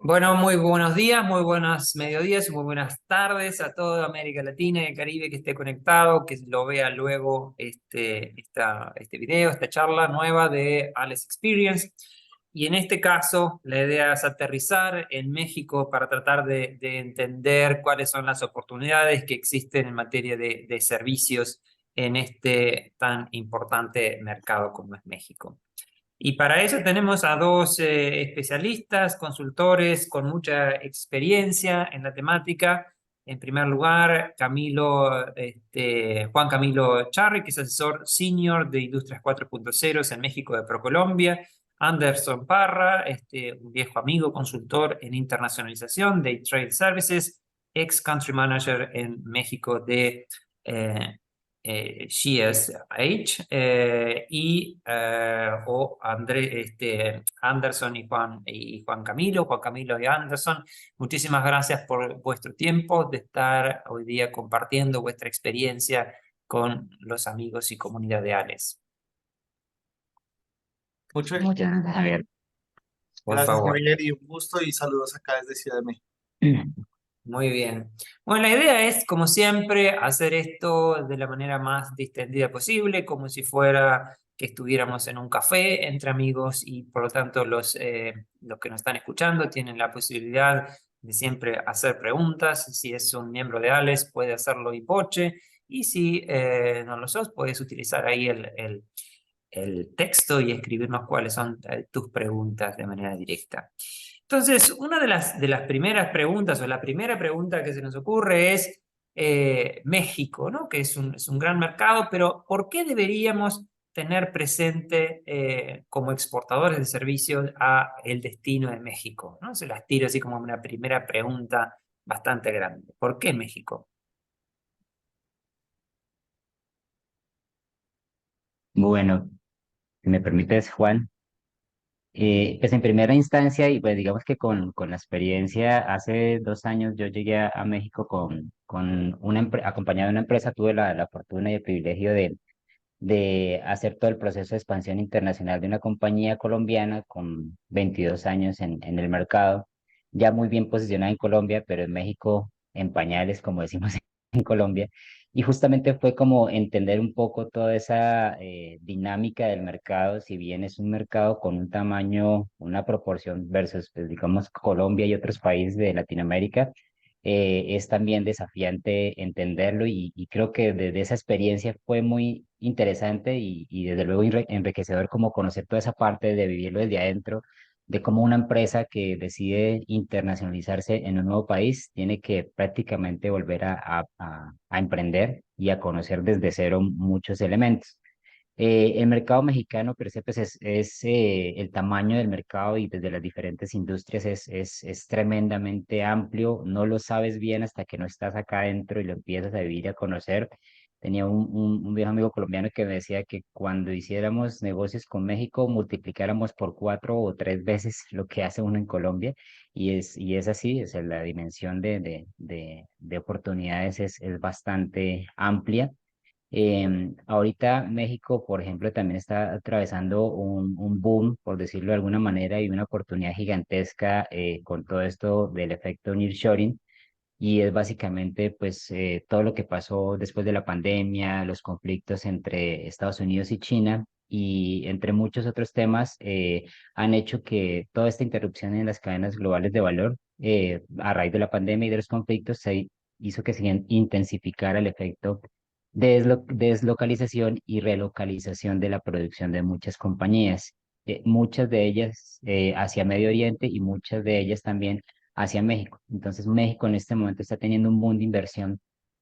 Bueno, muy buenos días, muy buenos mediodías, muy buenas tardes a toda América Latina y el Caribe que esté conectado, que lo vea luego este video, esta charla nueva de Alex Experience. Y en este caso, la idea es aterrizar en México para tratar de entender cuáles son las oportunidades que existen en materia de servicios en este tan importante mercado como es México. Y para eso tenemos a dos especialistas, consultores con mucha experiencia en la temática. En primer lugar, Juan Camilo Charri, que es asesor senior de Industrias 4.0 en México de ProColombia. Anderson Parra, un viejo amigo, consultor en internacionalización de Trade Services, ex country manager en México de eh, GSH Anderson Juan Camilo y Anderson. Muchísimas gracias por vuestro tiempo de estar hoy día compartiendo vuestra experiencia con los amigos y comunidad de ALES. Muchas Muchas gracias, Javier. Por gracias, favor. Javier, y un gusto y saludos acá desde Ciudad de México. Muy bien. Bueno, la idea es, como siempre, hacer esto de la manera más distendida posible, como si fuera que estuviéramos en un café entre amigos y por lo tanto los que nos están escuchando tienen la posibilidad de siempre hacer preguntas. Si es un miembro de ALES, puede hacerlo y poche, y si no lo sos, puedes utilizar ahí el texto y escribirnos cuáles son tus preguntas de manera directa. Entonces, una de las primeras preguntas o la primera pregunta que se nos ocurre es México, ¿no? Que es un gran mercado, pero ¿por qué deberíamos tener presente como exportadores de servicios a el destino de México? ¿No? Se las tiro así como una primera pregunta bastante grande. ¿Por qué México? Bueno, si me permites, Juan, pues en primera instancia, y pues digamos que con la experiencia, hace 2 años yo llegué a México con acompañado de una empresa, tuve la fortuna y el privilegio de hacer todo el proceso de expansión internacional de una compañía colombiana con 22 años en el mercado, ya muy bien posicionada en Colombia, pero en México en pañales, como decimos en Colombia. Y justamente fue como entender un poco toda esa dinámica del mercado, si bien es un mercado con un tamaño, una proporción versus, pues, digamos, Colombia y otros países de Latinoamérica, es también desafiante entenderlo y creo que desde esa experiencia fue muy interesante y desde luego enriquecedor como conocer toda esa parte de vivirlo desde adentro, de cómo una empresa que decide internacionalizarse en un nuevo país tiene que prácticamente volver a emprender y a conocer desde cero muchos elementos. El mercado mexicano, per se, pues el tamaño del mercado y desde las diferentes industrias es tremendamente amplio. No lo sabes bien hasta que no estás acá adentro y lo empiezas a vivir y a conocer. Tenía un viejo amigo colombiano que me decía que cuando hiciéramos negocios con México, multiplicáramos por 4 o 3 veces lo que hace uno en Colombia. Y es así, es la dimensión de oportunidades es bastante amplia. Ahorita México, por ejemplo, también está atravesando un boom, por decirlo de alguna manera, y una oportunidad gigantesca con todo esto del efecto nearshoring. Y es básicamente pues todo lo que pasó después de la pandemia, los conflictos entre Estados Unidos y China y entre muchos otros temas han hecho que toda esta interrupción en las cadenas globales de valor a raíz de la pandemia y de los conflictos se hizo que se intensificara el efecto de deslocalización y relocalización de la producción de muchas compañías, muchas de ellas hacia Medio Oriente y muchas de ellas también hacia México. Entonces México en este momento está teniendo un boom de inversión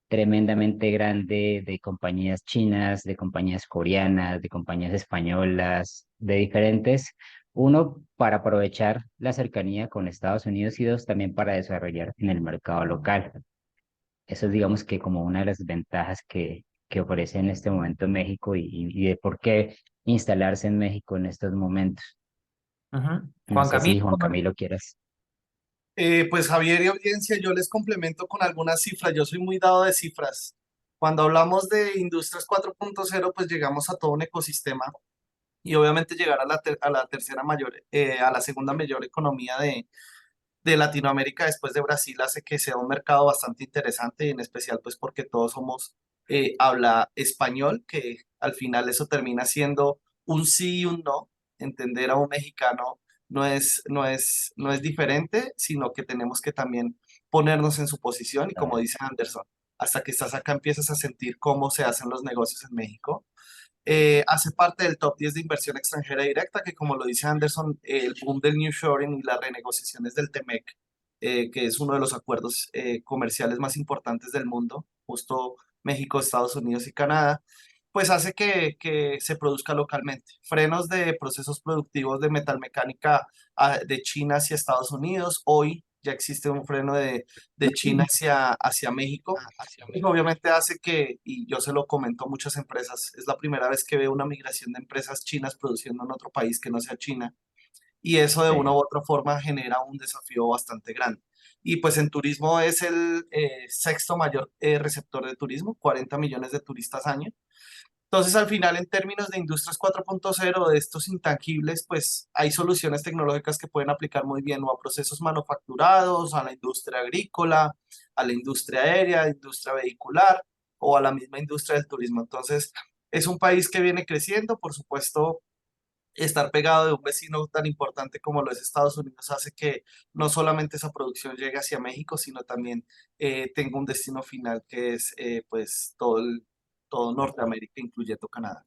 tremendamente grande de compañías chinas, de compañías coreanas, de compañías españolas, de diferentes. Uno, para aprovechar la cercanía con Estados Unidos y dos, también para desarrollar en el mercado local. Eso es, digamos que como una de las ventajas que ofrece en este momento México y de por qué instalarse en México en estos momentos. Ujú. No Juan sé si Camilo. Juan Camilo quieras. Pues Javier y audiencia, yo les complemento con algunas cifras. Yo soy muy dado de cifras. Cuando hablamos de Industrias 4.0, pues llegamos a todo un ecosistema y obviamente llegar a la tercera mayor, a la segunda mayor economía de Latinoamérica después de Brasil hace que sea un mercado bastante interesante, en especial pues porque todos somos habla español, que al final eso termina siendo un sí y un no. Entender a un mexicano no es diferente, sino que tenemos que también ponernos en su posición y como Claro. dice Anderson, hasta que estás acá empiezas a sentir cómo se hacen los negocios en México. Hace parte del top 10 de inversión extranjera directa, que como lo dice Anderson, el boom del nearshoring y las renegociaciones del TEMEC, que es uno de los acuerdos comerciales más importantes del mundo, justo México, Estados Unidos y Canadá, pues hace que se produzca localmente. Frenos de procesos productivos de metalmecánica de China hacia Estados Unidos. Hoy ya existe un freno de China hacia México. Y obviamente hace que, y yo se lo comento a muchas empresas, es la primera vez que veo una migración de empresas chinas produciendo en otro país que no sea China. Y eso de una u Sí. otra forma genera un desafío bastante grande. Y pues en turismo es el sexto mayor receptor de turismo, 40 millones de turistas año. Entonces, al final, en términos de industrias 4.0, de estos intangibles, pues hay soluciones tecnológicas que pueden aplicar muy bien o a procesos manufacturados, a la industria agrícola, a la industria aérea, industria vehicular o a la misma industria del turismo. Entonces, es un país que viene creciendo, por supuesto. Estar pegado de un vecino tan importante como lo es Estados Unidos hace que no solamente esa producción llegue hacia México, sino también tenga un destino final que es pues todo Norteamérica, incluyendo Canadá.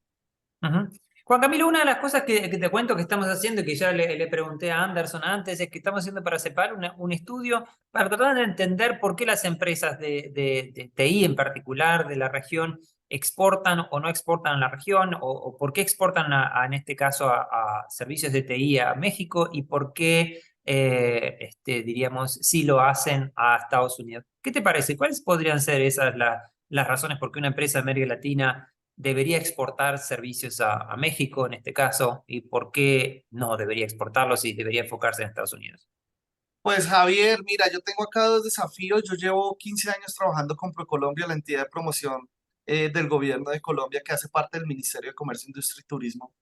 Ujú. Juan Camilo, una de las cosas que te cuento que estamos haciendo y que ya le pregunté a Anderson antes es que estamos haciendo para separar un estudio para tratar de entender por qué las empresas de TI en particular de la región exportan o no exportan a la región o por qué exportan en este caso a servicios de TI a México y por qué, diríamos, sí lo hacen a Estados Unidos. ¿Qué te parece? ¿Cuáles podrían ser esas las razones por qué una empresa de América Latina debería exportar servicios a México en este caso y por qué no debería exportarlos y debería enfocarse en Estados Unidos? Pues Javier, mira, yo tengo acá dos desafíos. Yo llevo 15 años trabajando con ProColombia, la entidad de promoción del gobierno de Colombia que hace parte del Ministerio de Comercio, Industria y Turismo.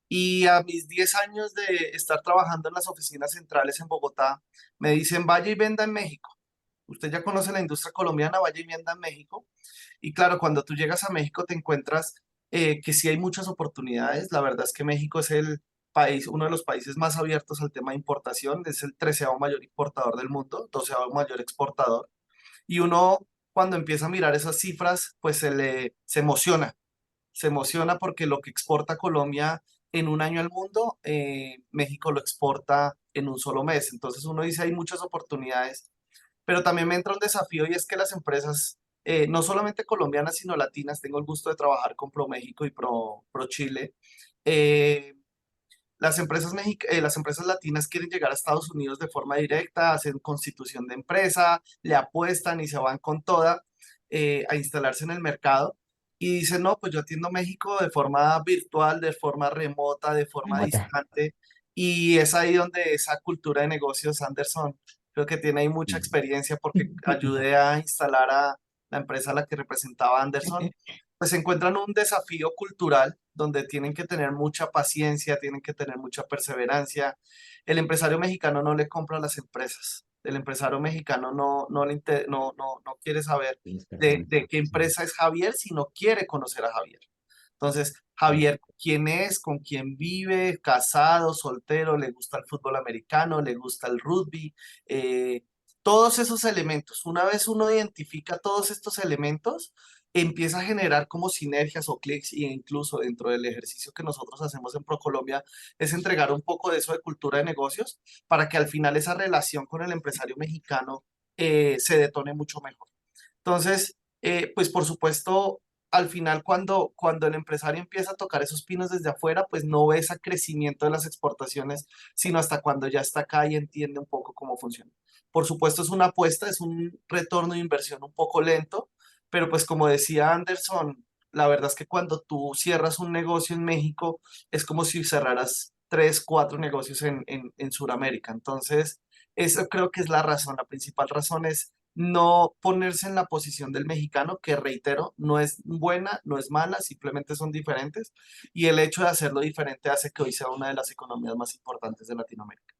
Y a mis 10 años de estar trabajando en las oficinas centrales en Bogotá, me dicen, vaya y venda en México. Usted ya conoce la industria colombiana, vaya y venda en México. Y claro, cuando tú llegas a México te encuentras que sí hay muchas oportunidades. La verdad es que México es el país, uno de los países más abiertos al tema de importación. Es el 13º mayor importador del mundo, 12º mayor exportador. Y uno, cuando empieza a mirar esas cifras, pues se emociona. Se emociona porque lo que exporta Colombia en un año al mundo, México lo exporta en un solo mes. Entonces uno dice, hay muchas oportunidades, pero también me entra un desafío y es que las empresas, no solamente colombianas, sino latinas, tengo el gusto de trabajar con ProMéxico y Pro Chile. eh, las empresas latinas quieren llegar a Estados Unidos de forma directa, hacen constitución de empresa, le apuestan y se van con toda a instalarse en el mercado. Y dicen, no, pues yo atiendo México de forma virtual, de forma remota, de forma Mota. distante. Y es ahí donde esa cultura de negocios, Anderson, creo que tiene ahí mucha Mm. experiencia porque ayudé a instalar a la empresa a la que representaba Anderson, pues encuentran un desafío cultural donde tienen que tener mucha paciencia, tienen que tener mucha perseverancia. El empresario mexicano no le compra a las empresas. El empresario mexicano no quiere saber Las personas. de qué Sí. empresa es Javier, sino quiere conocer a Javier. Entonces, Sí. Javier, ¿quién es? ¿Con quién vive? ¿Casado? ¿Soltero? ¿Le gusta el fútbol americano? ¿Le gusta el rugby? Eh, todos esos elementos. Una vez uno identifica todos estos elementos, empieza a generar como sinergias o clics e incluso dentro del ejercicio que nosotros hacemos en ProColombia es entregar un poco de eso de cultura de negocios para que al final esa relación con el empresario mexicano se detone mucho mejor. Entonces, pues por supuesto, al final cuando el empresario empieza a tocar esos pinos desde afuera, pues no ve ese crecimiento de las exportaciones, sino hasta cuando ya está acá y entiende un poco cómo funciona. Por supuesto, es una apuesta, es un retorno de inversión un poco lento, pero pues como decía Anderson, la verdad es que cuando tú cierras un negocio en México, es como si cerraras tres, cuatro negocios en Sudamérica. Entonces, eso creo que es la razón, la principal razón es no ponerse en la posición del mexicano, que reitero, no es buena, no es mala, simplemente son diferentes, y el hecho de hacerlo diferente hace que hoy sea una de las economías más importantes de Latinoamérica.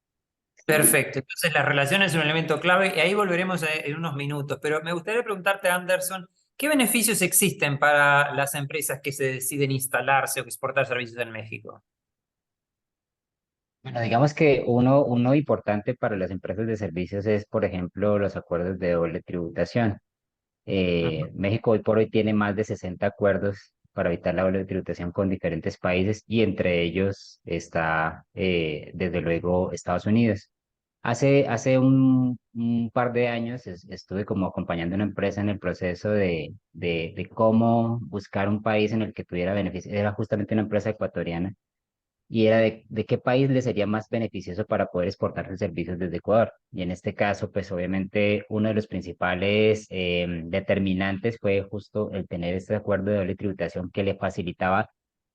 Perfecto, entonces la relación es un elemento clave y ahí volveremos en unos minutos, pero me gustaría preguntarte, Anderson, ¿qué beneficios existen para las empresas que se deciden instalarse o exportar servicios en México? Bueno, digamos que uno importante para las empresas de servicios es, por ejemplo, los acuerdos de doble tributación. Ujú. México hoy por hoy tiene más de 60 acuerdos para evitar la doble tributación con diferentes países y entre ellos está, desde luego, Estados Unidos. Hace un par de años estuve como acompañando a una empresa en el proceso de cómo buscar un país en el que tuviera beneficios. Era justamente una empresa ecuatoriana y era de qué país le sería más beneficioso para poder exportar sus servicios desde Ecuador. Y en este caso, pues obviamente uno de los principales determinantes fue justo el tener este acuerdo de doble tributación que le facilitaba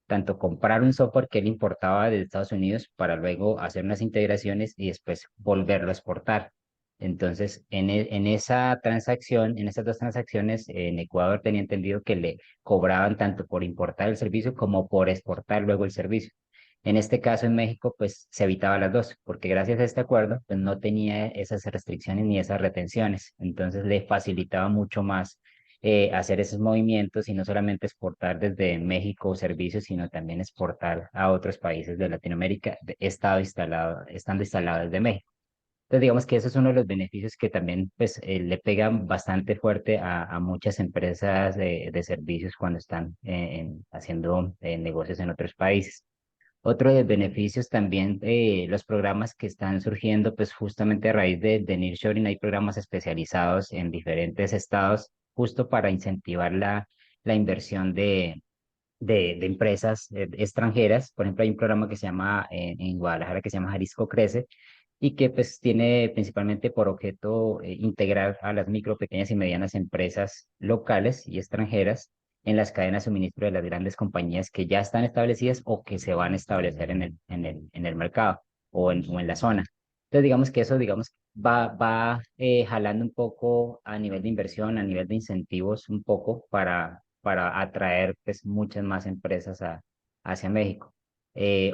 tanto comprar un software que él importaba de Estados Unidos para luego hacer unas integraciones y después volverlo a exportar. Entonces, en esa transacción, en esas dos transacciones, en Ecuador tenía entendido que le cobraban tanto por importar el servicio como por exportar luego el servicio. En este caso, en México, pues se evitaba las dos, porque gracias a este acuerdo, pues no tenía esas restricciones ni esas retenciones. Entonces, le facilitaba mucho más hacer esos movimientos y no solamente exportar desde México servicios, sino también exportar a otros países de Latinoamérica, estando instalado desde México. Entonces, digamos que eso es uno de los beneficios que también pues, le pegan bastante fuerte a muchas empresas de servicios cuando están haciendo negocios en otros países. Otro de los beneficios también, los programas que están surgiendo, pues justamente a raíz de nearshoring, hay programas especializados en diferentes estados, justo para incentivar la inversión de empresas extranjeras. Por ejemplo, hay un programa que se llama en Guadalajara que se llama Jalisco Crece y que pues tiene principalmente por objeto integrar a las micro, pequeñas y medianas empresas locales y extranjeras en las cadenas de suministro de las grandes compañías que ya están establecidas o que se van a establecer en el mercado o en la zona. Entonces, digamos que eso, digamos, va jalando un poco a nivel de inversión, a nivel de incentivos, un poco para atraer pues, muchas más empresas hacia México.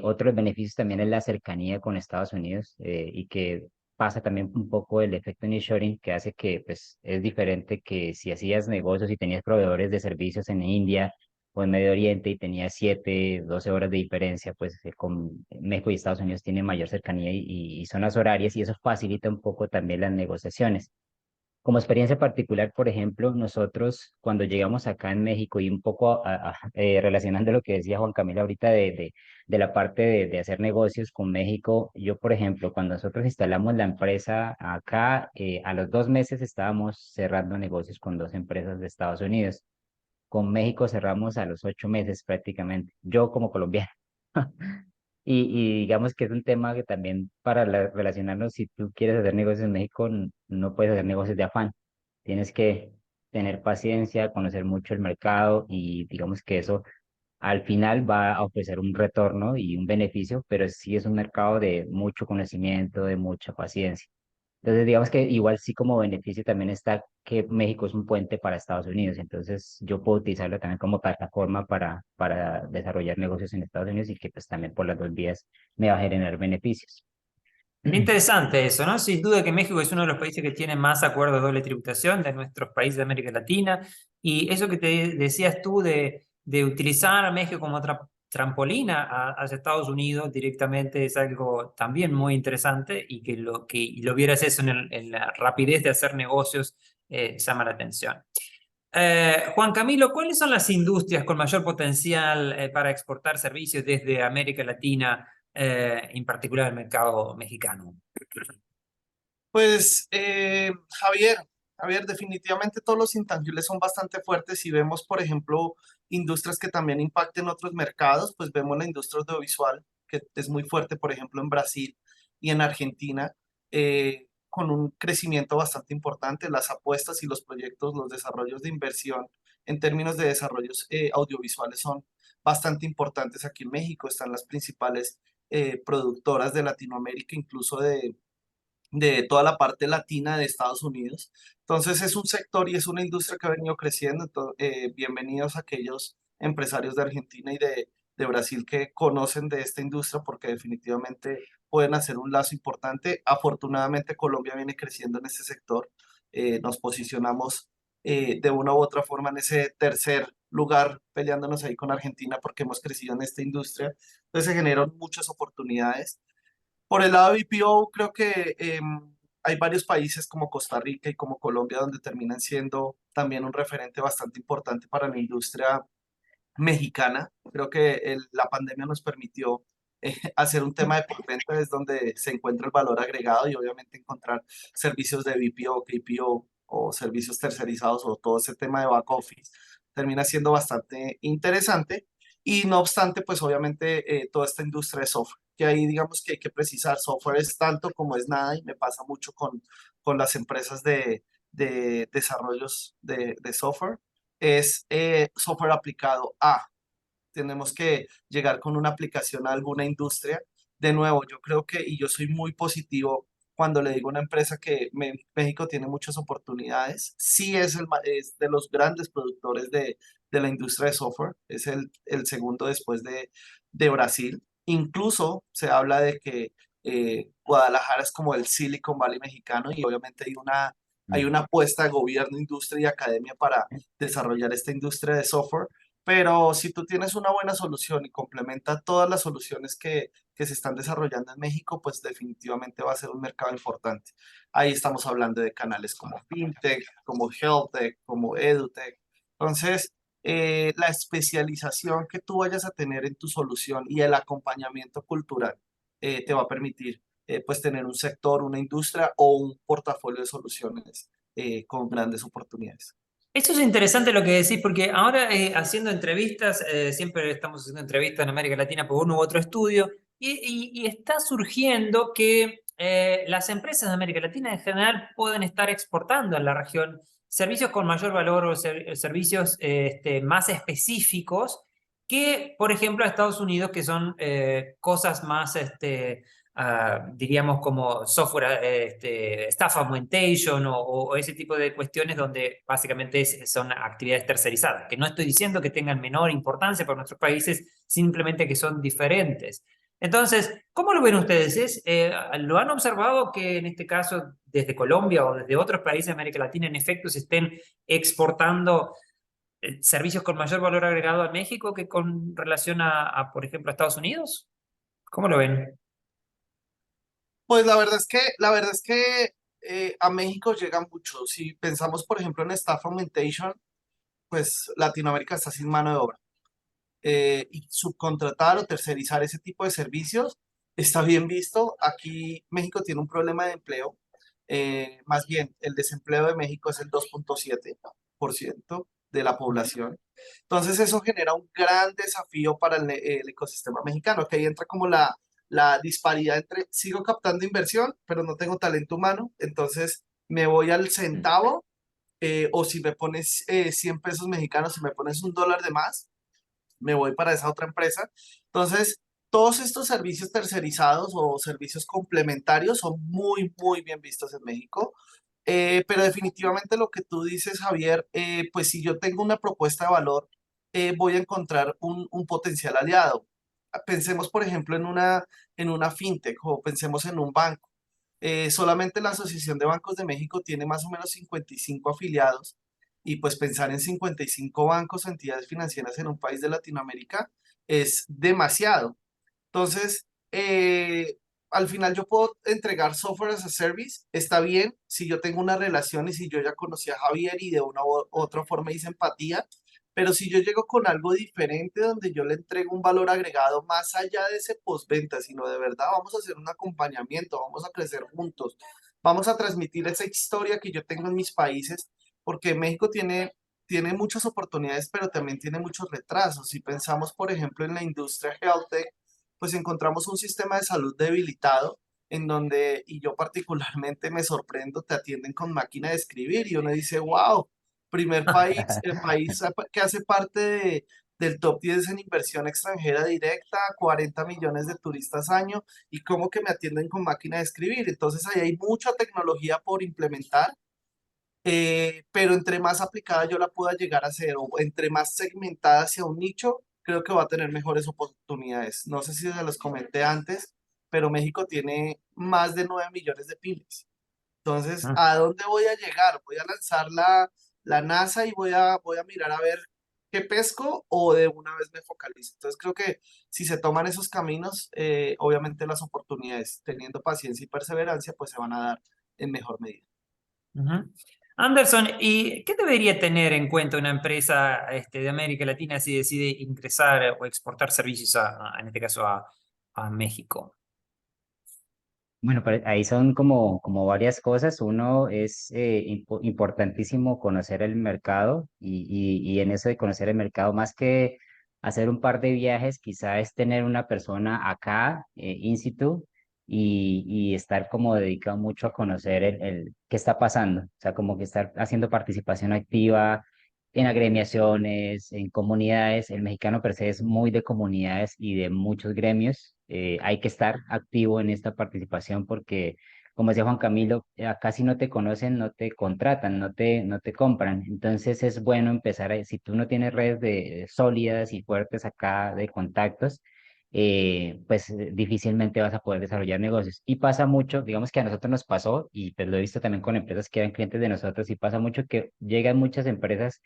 Otros beneficios también es la cercanía con Estados Unidos y que pasa también un poco el efecto nearshoring que hace que pues, es diferente que si hacías negocios y tenías proveedores de servicios en India o en Medio Oriente y tenías 7, 12 horas de diferencia, pues con México y Estados Unidos tiene mayor cercanía y zonas horarias y eso facilita un poco también las negociaciones. Como experiencia particular, por ejemplo, nosotros cuando llegamos acá en México y un poco relacionando lo que decía Juan Camilo ahorita de la parte de hacer negocios con México, yo, por ejemplo, cuando nosotros instalamos la empresa acá, a los 2 meses estábamos cerrando negocios con dos empresas de Estados Unidos. Con México cerramos a los 8 meses prácticamente, yo como colombiano. Y digamos que es un tema que también para relacionarnos, si tú quieres hacer negocios en México, no puedes hacer negocios de afán. Tienes que tener paciencia, conocer mucho el mercado y digamos que eso al final va a ofrecer un retorno y un beneficio, pero sí es un mercado de mucho conocimiento, de mucha paciencia. Entonces, digamos que igual sí como beneficio también está que México es un puente para Estados Unidos. Entonces, yo puedo utilizarlo también como plataforma para desarrollar negocios en Estados Unidos y que pues también por las dos vías me va a generar beneficios. Qué interesante eso, ¿no? Sin duda que México es uno de los países que tiene más acuerdos de doble tributación de nuestros países de América Latina. Y eso que te decías tú de utilizar a México como otra trampolina hacia Estados Unidos directamente es algo también muy interesante y y lo vieras eso en la rapidez de hacer negocios llama la atención. Juan Camilo, ¿cuáles son las industrias con mayor potencial para exportar servicios desde América Latina, en particular el mercado mexicano? Pues Javier, definitivamente todos los intangibles son bastante fuertes. Si vemos, por ejemplo, industrias que también impacten otros mercados, pues vemos la industria audiovisual, que es muy fuerte, por ejemplo, en Brasil y en Argentina, con un crecimiento bastante importante. Las apuestas y los proyectos, los desarrollos de inversión en términos de desarrollos audiovisuales son bastante importantes. Aquí en México están las principales productoras de Latinoamérica, incluso de toda la parte latina de Estados Unidos. Entonces es un sector y es una industria que ha venido creciendo. Bienvenidos a aquellos empresarios de Argentina y de Brasil que conocen de esta industria porque definitivamente pueden hacer un lazo importante. Afortunadamente Colombia viene creciendo en ese sector. Nos posicionamos de una u otra forma en ese tercer lugar, peleándonos ahí con Argentina porque hemos crecido en esta industria. Entonces se generan muchas oportunidades. Por el lado de BPO, creo que hay varios países como Costa Rica y como Colombia donde terminan siendo también un referente bastante importante para la industria mexicana. Creo que la pandemia nos permitió hacer un tema de postventa, es donde se encuentra el valor agregado y obviamente encontrar servicios de BPO, KPO o servicios tercerizados o todo ese tema de back office termina siendo bastante interesante. Y no obstante, pues obviamente toda esta industria de software, que ahí digamos que hay que precisar, software es tanto como es nada y me pasa mucho con las empresas de desarrollos de software es software aplicado a. Tenemos que llegar con una aplicación a alguna industria. De nuevo, yo creo que, y yo soy muy positivo cuando le digo a una empresa que México tiene muchas oportunidades, sí es, es de los grandes productores de la industria de software, es el segundo después de Brasil. Incluso se habla de que Guadalajara es como el Silicon Valley mexicano y obviamente hay Mm. una apuesta de gobierno, industria y academia para desarrollar esta industria de software, pero si tú tienes una buena solución y complementa todas las soluciones que se están desarrollando en México, pues definitivamente va a ser un mercado importante. Ahí estamos hablando de canales como FinTech, como HealthTech, como EduTech. Entonces, la especialización que tú vayas a tener en tu solución y el acompañamiento cultural te va a permitir pues tener un sector, una industria o un portafolio de soluciones con grandes oportunidades. Eso es interesante lo que decís, porque ahora haciendo entrevistas, siempre estamos haciendo entrevistas en América Latina por uno u otro estudio, y está surgiendo que las empresas de América Latina en general pueden estar exportando a la región servicios con mayor valor o servicios más específicos que, por ejemplo, a Estados Unidos, que son cosas más diríamos, como software, staff augmentation o ese tipo de cuestiones donde básicamente son actividades tercerizadas, que no estoy diciendo que tengan menor importancia para nuestros países, simplemente que son diferentes. Entonces, ¿cómo lo ven ustedes? ¿Lo han observado que en este caso desde Colombia o desde otros países de América Latina en efecto se estén exportando servicios con mayor valor agregado a México que con relación por ejemplo, a Estados Unidos? ¿Cómo lo ven? Pues la verdad es que a México llega mucho. Si pensamos, por ejemplo, en Staff Augmentation, pues Latinoamérica está sin mano de obra. Y subcontratar o tercerizar ese tipo de servicios está bien visto. Aquí México tiene un problema de empleo. Más bien, el desempleo de México es el 2,7% de la población. Entonces, eso genera un gran desafío para el ecosistema mexicano, que ahí entra como la disparidad entre sigo captando inversión, pero no tengo talento humano, entonces me voy al Mm. centavo, o si me pones 100 pesos mexicanos, si me pones $1 de más, me voy para esa otra empresa. Entonces, todos estos servicios tercerizados o servicios complementarios son muy, muy bien vistos en México. Pero definitivamente lo que tú dices, Javier, pues si yo tengo una propuesta de valor, voy a encontrar un potencial aliado. Pensemos, por ejemplo, en una fintech o pensemos en un banco. Solamente la Asociación de Bancos de México tiene más o menos 55 afiliados y pues pensar en 55 bancos o entidades financieras en un país de Latinoamérica es demasiado. Entonces, al final yo puedo entregar software as a service, está bien si yo tengo una relación y si yo ya conocí a Javier y de una u otra forma hice empatía, pero si yo llego con algo diferente donde yo le entrego un valor agregado más allá de ese postventa, sino de verdad vamos a hacer un acompañamiento, vamos a crecer juntos, vamos a transmitir esa historia que yo tengo en mis países, porque México tiene muchas oportunidades, pero también tiene muchos retrasos. Si pensamos, por ejemplo, en la industria health tech, pues encontramos un sistema de salud debilitado en donde, y yo particularmente me sorprendo, te atienden con máquina de escribir y uno dice, wow, primer país, el país que hace parte del top 10 en inversión extranjera directa, 40 millones de turistas año, y cómo que me atienden con máquina de escribir. Entonces ahí hay mucha tecnología por implementar, pero entre más aplicada yo la pueda llegar a hacer o entre más segmentada hacia un nicho, creo que va a tener mejores oportunidades. No sé si se los comenté antes, pero México tiene más de 9 millones de pymes. Entonces, Ah, ¿a dónde voy a llegar? ¿Voy a lanzar la NASA y voy a mirar a ver qué pesco o de una vez me focalizo? Entonces, creo que si se toman esos caminos, obviamente las oportunidades, teniendo paciencia y perseverancia, pues se van a dar en mejor medida. ujú. Anderson, ¿y qué debería tener en cuenta una empresa de América Latina si decide ingresar o exportar servicios en este caso a México? Bueno, ahí son como varias cosas. Uno es importantísimo conocer el mercado y en eso de conocer el mercado, más que hacer un par de viajes, quizá es tener una persona acá, in situ, y estar como dedicado mucho a conocer el qué está pasando. O sea, como que estar haciendo participación activa en agremiaciones, en comunidades. El mexicano per se es muy de comunidades y de muchos gremios. Hay que estar activo en esta participación porque, como decía Juan Camilo, acá si no te conocen, no te contratan, no te compran. Entonces es bueno empezar, si tú no tienes redes sólidas y fuertes acá de contactos, pues difícilmente vas a poder desarrollar negocios. Y pasa mucho, digamos que a nosotros nos pasó, y pues lo he visto también con empresas que eran clientes de nosotros, y pasa mucho que llegan muchas empresas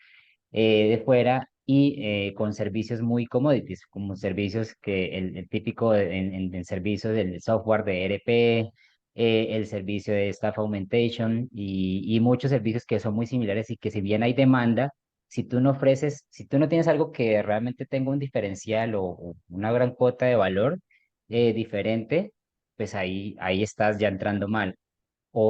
de fuera y con servicios muy commodities, como servicios que el típico en servicios del software de ERP, el servicio de Staff Augmentation y muchos servicios que son muy similares y que si bien hay demanda, si tú no ofreces, si tú no tienes algo que realmente tenga un diferencial o una gran cuota de valor diferente, pues ahí estás ya entrando mal.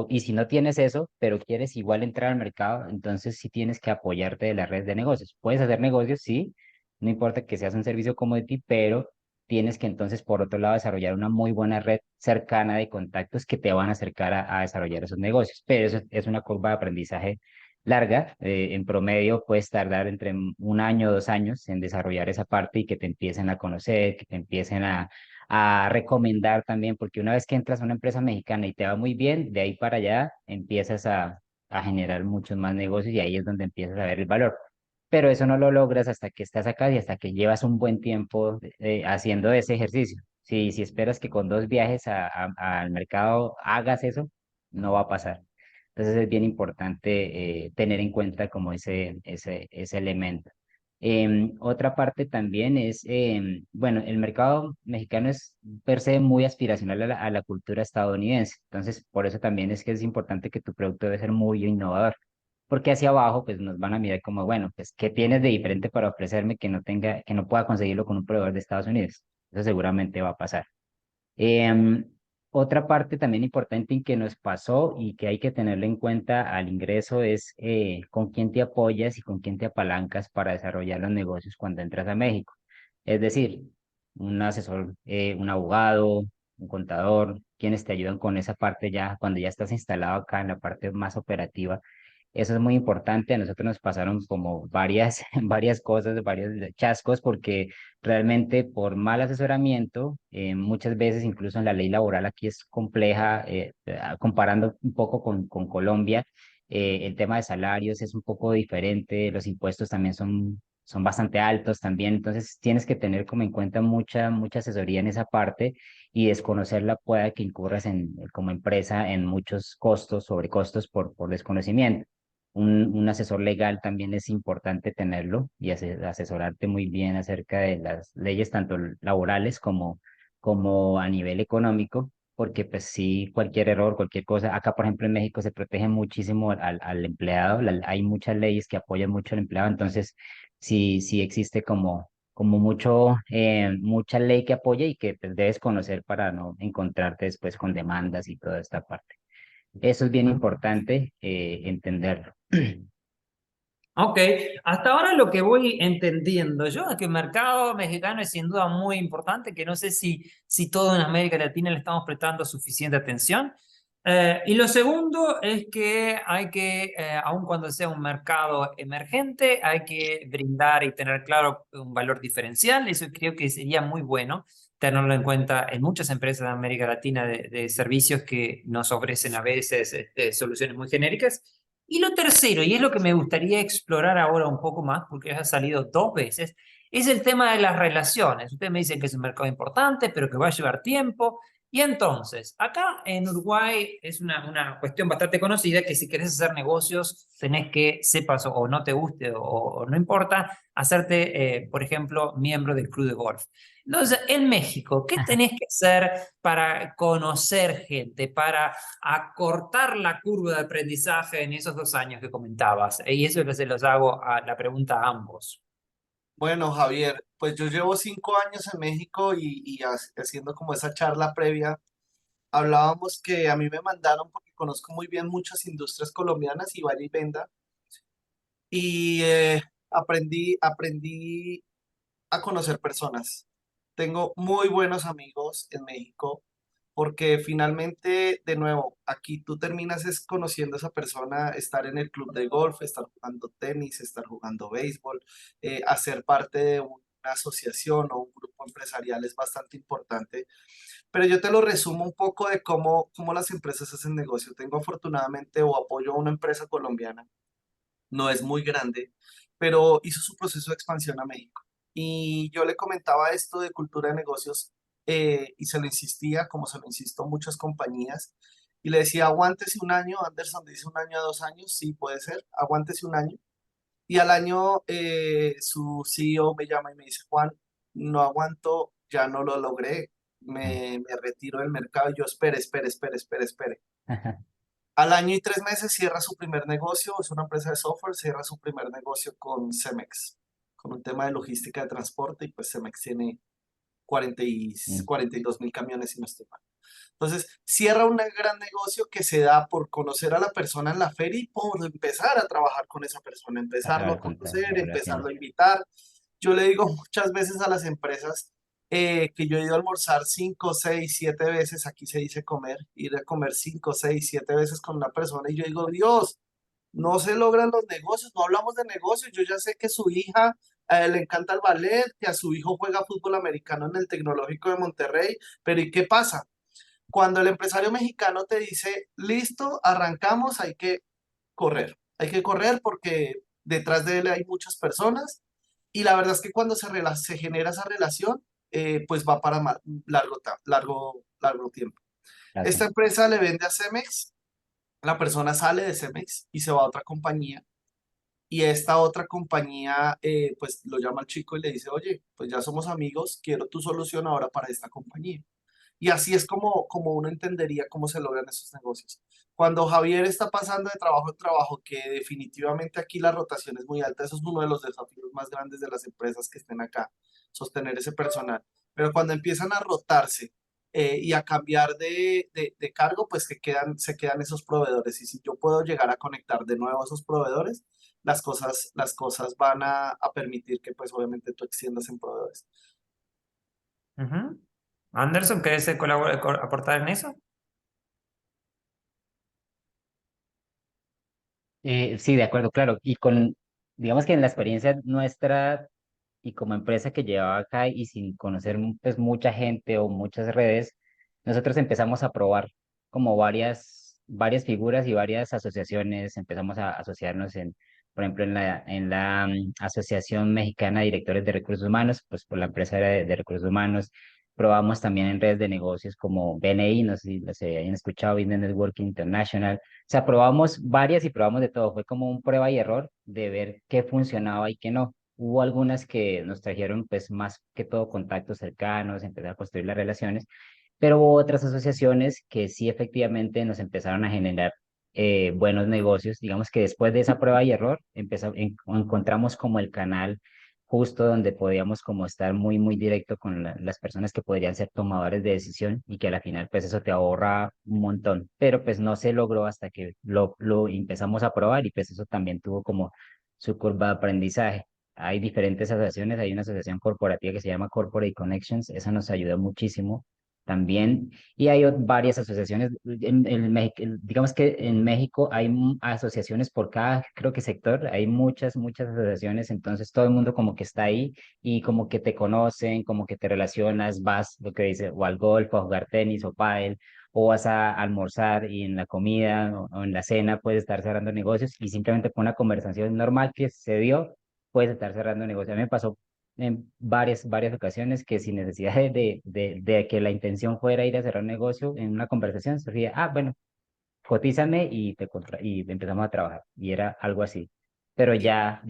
Y si no tienes eso, pero quieres igual entrar al mercado, entonces sí tienes que apoyarte de la red de negocios. Puedes hacer negocios, sí, no importa que seas un servicio commodity, pero tienes que entonces, por otro lado, desarrollar una muy buena red cercana de contactos que te van a acercar a desarrollar esos negocios. Pero eso es una curva de aprendizaje larga. En promedio puedes tardar entre un año o 2 años en desarrollar esa parte y que te empiecen a conocer, que te empiecen a recomendar también, porque una vez que entras a una empresa mexicana y te va muy bien, de ahí para allá empiezas a generar muchos más negocios y ahí es donde empiezas a ver el valor. Pero eso no lo logras hasta que estás acá y hasta que llevas un buen tiempo haciendo ese ejercicio. Si esperas que con 2 viajes al mercado hagas eso, no va a pasar. Entonces es bien importante tener en cuenta como ese elemento. Otra parte también es, bueno, el mercado mexicano es per se muy aspiracional a la cultura estadounidense. Entonces, por eso también es que es importante que tu producto debe ser muy innovador. Porque hacia abajo, pues nos van a mirar como, bueno, pues, ¿qué tienes de diferente para ofrecerme que no pueda conseguirlo con un proveedor de Estados Unidos? Eso seguramente va a pasar. Em, Otra parte también importante en que nos pasó y que hay que tenerlo en cuenta al ingreso es con quién te apoyas y con quién te apalancas para desarrollar los negocios cuando entras a México. Es decir, un asesor, un abogado, un contador, quienes te ayudan con esa parte ya cuando ya estás instalado acá en la parte más operativa. Eso es muy importante. A nosotros nos pasaron como varias, varias cosas, varios chascos, porque realmente por mal asesoramiento, muchas veces incluso en la ley laboral aquí es compleja, comparando un poco con Colombia, el tema de salarios es un poco diferente, los impuestos también son bastante altos también, entonces tienes que tener como en cuenta mucha asesoría en esa parte y desconocerla pueda que incurras como empresa en muchos costos, sobrecostos por desconocimiento. Un asesor legal también es importante tenerlo y asesorarte muy bien acerca de las leyes tanto laborales como a nivel económico, porque pues sí, cualquier error, cualquier cosa, acá por ejemplo en México se protege muchísimo al empleado, hay muchas leyes que apoyan mucho al empleado, entonces sí existe como mucha ley que apoya y que pues, debes conocer para no encontrarte después con demandas y toda esta parte. Eso es bien importante entenderlo. Ok, hasta ahora lo que voy entendiendo yo es que el mercado mexicano es sin duda muy importante, que no sé si todo en América Latina le estamos prestando suficiente atención. Y lo segundo es que hay que, aun cuando sea un mercado emergente, hay que brindar y tener claro un valor diferencial. Eso creo que sería muy bueno tenerlo en cuenta en muchas empresas de América Latina de servicios que nos ofrecen a veces soluciones muy genéricas. Y lo tercero, y es lo que me gustaría explorar ahora un poco más, porque ya ha salido 2 veces, es el tema de las relaciones. Ustedes me dicen que es un mercado importante, pero que va a llevar tiempo. Y entonces, acá en Uruguay es una cuestión bastante conocida que si querés hacer negocios, tenés que, sepas o no te guste o no importa, hacerte, por ejemplo, miembro del club de golf. Entonces, en México, ¿qué tenés que hacer para conocer gente, para acortar la curva de aprendizaje en esos 2 años que comentabas? Y eso se los hago a la pregunta a ambos. Bueno, Javier, pues yo llevo 5 años en México haciendo como esa charla previa, hablábamos que a mí me mandaron porque conozco muy bien muchas industrias colombianas y vaya y venda, y aprendí a conocer personas. Tengo muy buenos amigos en México porque finalmente, de nuevo, aquí tú terminas es conociendo a esa persona, estar en el club de golf, estar jugando tenis, estar jugando béisbol, hacer parte de una asociación o un grupo empresarial es bastante importante. Pero yo te lo resumo un poco de cómo las empresas hacen negocio. Tengo afortunadamente o apoyo a una empresa colombiana, no es muy grande, pero hizo su proceso de expansión a México. Y yo le comentaba esto de cultura de negocios y se lo insistía, como se lo insisto a muchas compañías, y le decía, aguántese un año, Anderson dice 1 año a 2 años, sí puede ser, aguántese un año. Y al año su CEO me llama y me dice, Juan, no aguanto, ya no lo logré, me retiro del mercado. Y yo, espere. Al año y 3 meses cierra su primer negocio, es una empresa de software, cierra su primer negocio con Cemex, con un tema de logística de transporte, y pues Cemex tiene 42.000 camiones, si no estoy mal. Entonces, cierra un gran negocio que se da por conocer a la persona en la feria y por empezar a trabajar con esa persona, empezarlo a Ajá, contar conocer, las empezarlo a relaciones. invitar. Yo le digo muchas veces a las empresas que yo he ido a almorzar 5, 6, 7 veces, aquí se dice comer, ir a comer 5, 6, 7 veces con una persona y yo digo, Dios, no se logran los negocios, no hablamos de negocios, yo ya sé que su hija le encanta el ballet, que a su hijo juega fútbol americano en el Tecnológico de Monterrey, pero ¿y qué pasa? Cuando el empresario mexicano te dice, listo, arrancamos, hay que correr porque detrás de él hay muchas personas y la verdad es que cuando se genera esa relación, pues va para largo tiempo. Esta Gracias. empresa le vende a Cemex, la persona sale de Cemex y se va a otra compañía y esta otra compañía pues lo llama al chico y le dice, oye, pues ya somos amigos, quiero tu solución ahora para esta compañía. Y así es como uno entendería cómo se logran esos negocios. Cuando Javier está pasando de trabajo en trabajo, que definitivamente aquí la rotación es muy alta, eso es uno de los desafíos más grandes de las empresas que estén acá, sostener ese personal. Pero cuando empiezan a rotarse y a cambiar de cargo, pues se quedan esos proveedores. Y si yo puedo llegar a conectar de nuevo a esos proveedores, las cosas van a permitir que pues obviamente tú extiendas en proveedores. Ujú. Anderson, ¿querés aportar en eso? Sí, de acuerdo, claro. Y digamos que en la experiencia nuestra y como empresa que llevaba acá y sin conocer pues mucha gente o muchas redes, nosotros empezamos a probar como varias figuras y varias asociaciones, empezamos a asociarnos por ejemplo, en la Asociación Mexicana de Directores de Recursos Humanos, pues por la empresa era de recursos humanos. Probamos también en redes de negocios como BNI, no sé si se hayan escuchado, Business Network International. O sea, probamos varias y probamos de todo. Fue como un prueba y error de ver qué funcionaba y qué no. Hubo algunas que nos trajeron pues más que todo contactos cercanos, empezar a construir las relaciones, pero hubo otras asociaciones que sí efectivamente nos empezaron a generar buenos negocios. Digamos que después de esa prueba y error, encontramos como el canal justo donde podíamos como estar muy directo con las personas que podrían ser tomadores de decisión y que a la final pues eso te ahorra un montón, pero pues no se logró hasta que lo empezamos a probar y pues eso también tuvo como su curva de aprendizaje. Hay diferentes asociaciones, hay una asociación corporativa que se llama Corporate Connections, esa nos ayudó muchísimo también. Y hay varias asociaciones, digamos que en México hay asociaciones por cada, creo que sector, hay muchas asociaciones, entonces todo el mundo como que está ahí y como que te conocen, como que te relacionas, vas, lo que dice, o al golf, o a jugar tenis, o pádel, o vas a almorzar y en la comida o en la cena puedes estar cerrando negocios y simplemente con una conversación normal que se dio, puedes estar cerrando negocios. A mí me pasó en varias ocasiones que sin necesidad de que la intención fuera ir a cerrar un negocio, en una conversación surgía, ah, bueno, cotízame y empezamos a trabajar. Y era algo así. Pero ya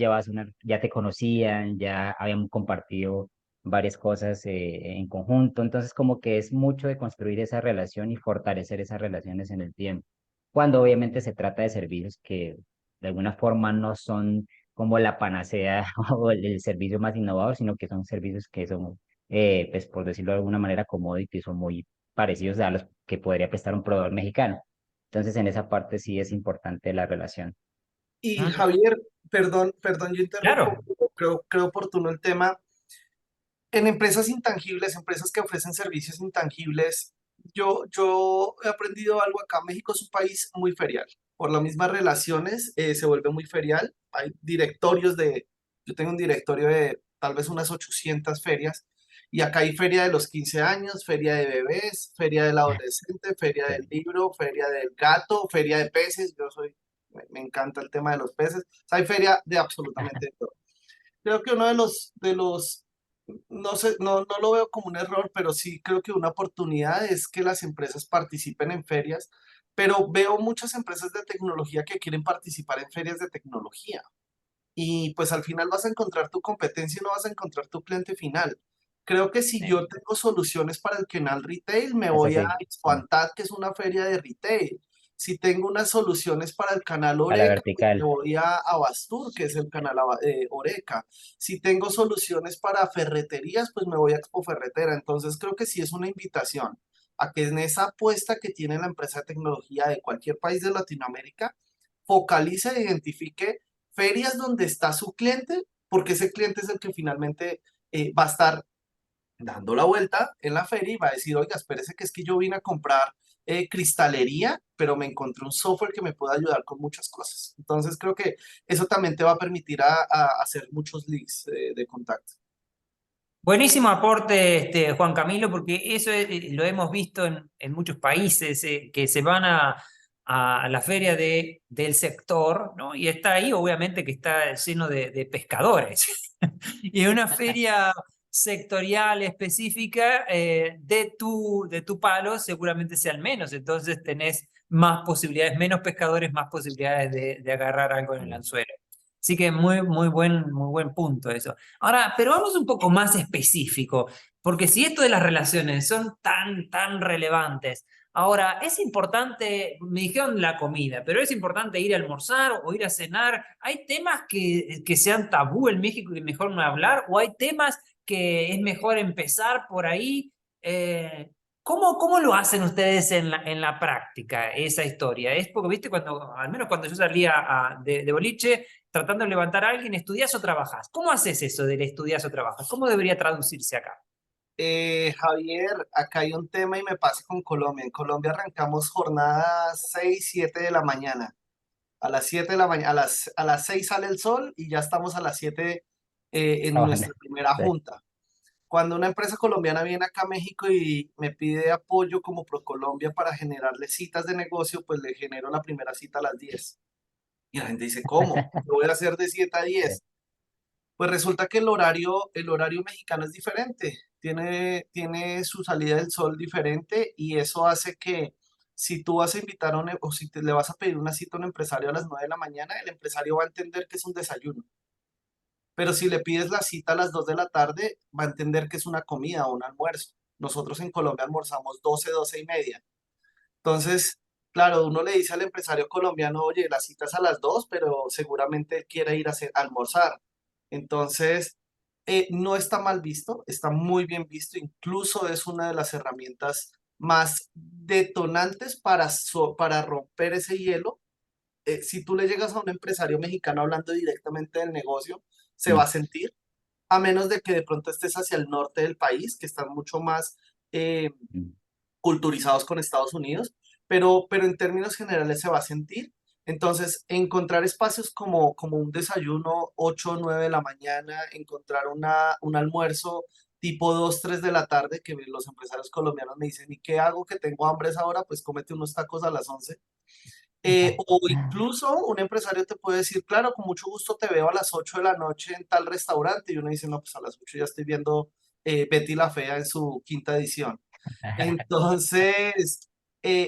te conocían, ya habíamos compartido varias cosas en conjunto. Entonces, como que es mucho de construir esa relación y fortalecer esas relaciones en el tiempo. Cuando obviamente se trata de servicios que de alguna forma no son como la panacea o el servicio más innovador, sino que son servicios que son, pues por decirlo de alguna manera, commodity, son muy parecidos a los que podría prestar un proveedor mexicano. Entonces, en esa parte sí es importante la relación. Y Mm, Javier, perdón, yo interrumpo, claro, creo oportuno el tema. En empresas intangibles, empresas que ofrecen servicios intangibles, yo he aprendido algo acá. México es un país muy ferial. Por las mismas relaciones, se vuelve muy ferial. Hay directorios yo tengo un directorio de tal vez unas 800 ferias. Y acá hay feria de los 15 años, feria de bebés, feria del adolescente, feria del Sí. libro, feria del gato, feria de peces. Me encanta el tema de los peces. O sea, hay feria de absolutamente todo. Creo que uno de los, no sé, no lo veo como un error, pero sí creo que una oportunidad es que las empresas participen en ferias, pero veo muchas empresas de tecnología que quieren participar en ferias de tecnología. Y pues al final vas a encontrar tu competencia y no vas a encontrar tu cliente final. Creo que si Sí. yo tengo soluciones para el canal retail, me Eso voy a sí, sí. Expoantad, que es una feria de retail. Si tengo unas soluciones para el canal A la Oreca, pues me vertical. voy a Abastur, que es el canal Oreca. Si tengo soluciones para ferreterías, pues me voy a Expo Ferretera. Entonces creo que sí es una invitación a que en esa apuesta que tiene la empresa de tecnología de cualquier país de Latinoamérica, focalice e identifique ferias donde está su cliente, porque ese cliente es el que finalmente va a estar dando la vuelta en la feria y va a decir, oiga, espérese que es que yo vine a comprar cristalería, pero me encontré un software que me puede ayudar con muchas cosas. Entonces creo que eso también te va a permitir a hacer muchos leads de contacto. buenísimo aporte, Juan Camilo, porque eso lo hemos visto en muchos países que se van a la feria del sector, ¿no? Y está ahí, obviamente, que está lleno de pescadores. Y una feria sectorial específica de tu palo seguramente sea al menos. Entonces tenés más posibilidades, menos pescadores, más posibilidades de agarrar algo en el Sí. anzuelo. Así que muy buen punto eso. Ahora, pero vamos un poco más específico, porque si esto de las relaciones son tan relevantes, ahora es importante, me dijeron la comida, pero es importante ir a almorzar o ir a cenar. ¿Hay temas que sean tabú en México y que mejor no hablar? ¿O hay temas que es mejor empezar por ahí? Eh, ¿cómo lo hacen ustedes en la práctica, esa historia? Es porque, viste, al menos cuando yo salía de boliche, tratando de levantar a alguien, ¿estudias o trabajas? ¿Cómo haces eso del estudias o trabajas? ¿Cómo debería traducirse acá? Javier, acá hay un tema y me pasa con Colombia. En Colombia arrancamos jornadas 6 7 de la mañana. A las 7 de la mañana, a las 6 sale el sol y ya estamos a las 7 en Trabajando. nuestra primera Sí. junta. Cuando una empresa colombiana viene acá a México y me pide apoyo como ProColombia para generarle citas de negocio, pues le genero la primera cita a las 10. Y la gente dice, ¿cómo? Lo voy a hacer de 7 a Sí. 10. Pues resulta que el horario mexicano es diferente, tiene su salida del sol diferente y eso hace que si tú vas a invitar o si le vas a pedir una cita a un empresario a las 9 de la mañana, el empresario va a entender que es un desayuno. Pero si le pides la cita a las 2 de la tarde, va a entender que es una comida o un almuerzo. Nosotros en Colombia almorzamos 12, 12:30. Entonces, claro, uno le dice al empresario colombiano, oye, la cita es a las 2, pero seguramente él quiere ir a almorzar. Entonces, no está mal visto, está muy bien visto, incluso es una de las herramientas más detonantes para romper ese hielo. Si tú le llegas a un empresario mexicano hablando directamente del negocio, se va Mm. a sentir, a menos de que de pronto estés hacia el norte del país, que están mucho más eh, Mm. culturizados con Estados Unidos, pero en términos generales se va a sentir. Entonces, encontrar espacios como un desayuno 8 o 9 de la mañana, encontrar un almuerzo tipo 2 3 de la tarde, que los empresarios colombianos me dicen, ¿y qué hago que tengo hambre a esa hora? Pues cómete unos tacos a las 11. O incluso un empresario te puede decir, claro, con mucho gusto te veo a las 8 de la noche en tal restaurante. Y uno dice, no, pues a las 8 ya estoy viendo Betty la Fea en su quinta edición. Entonces,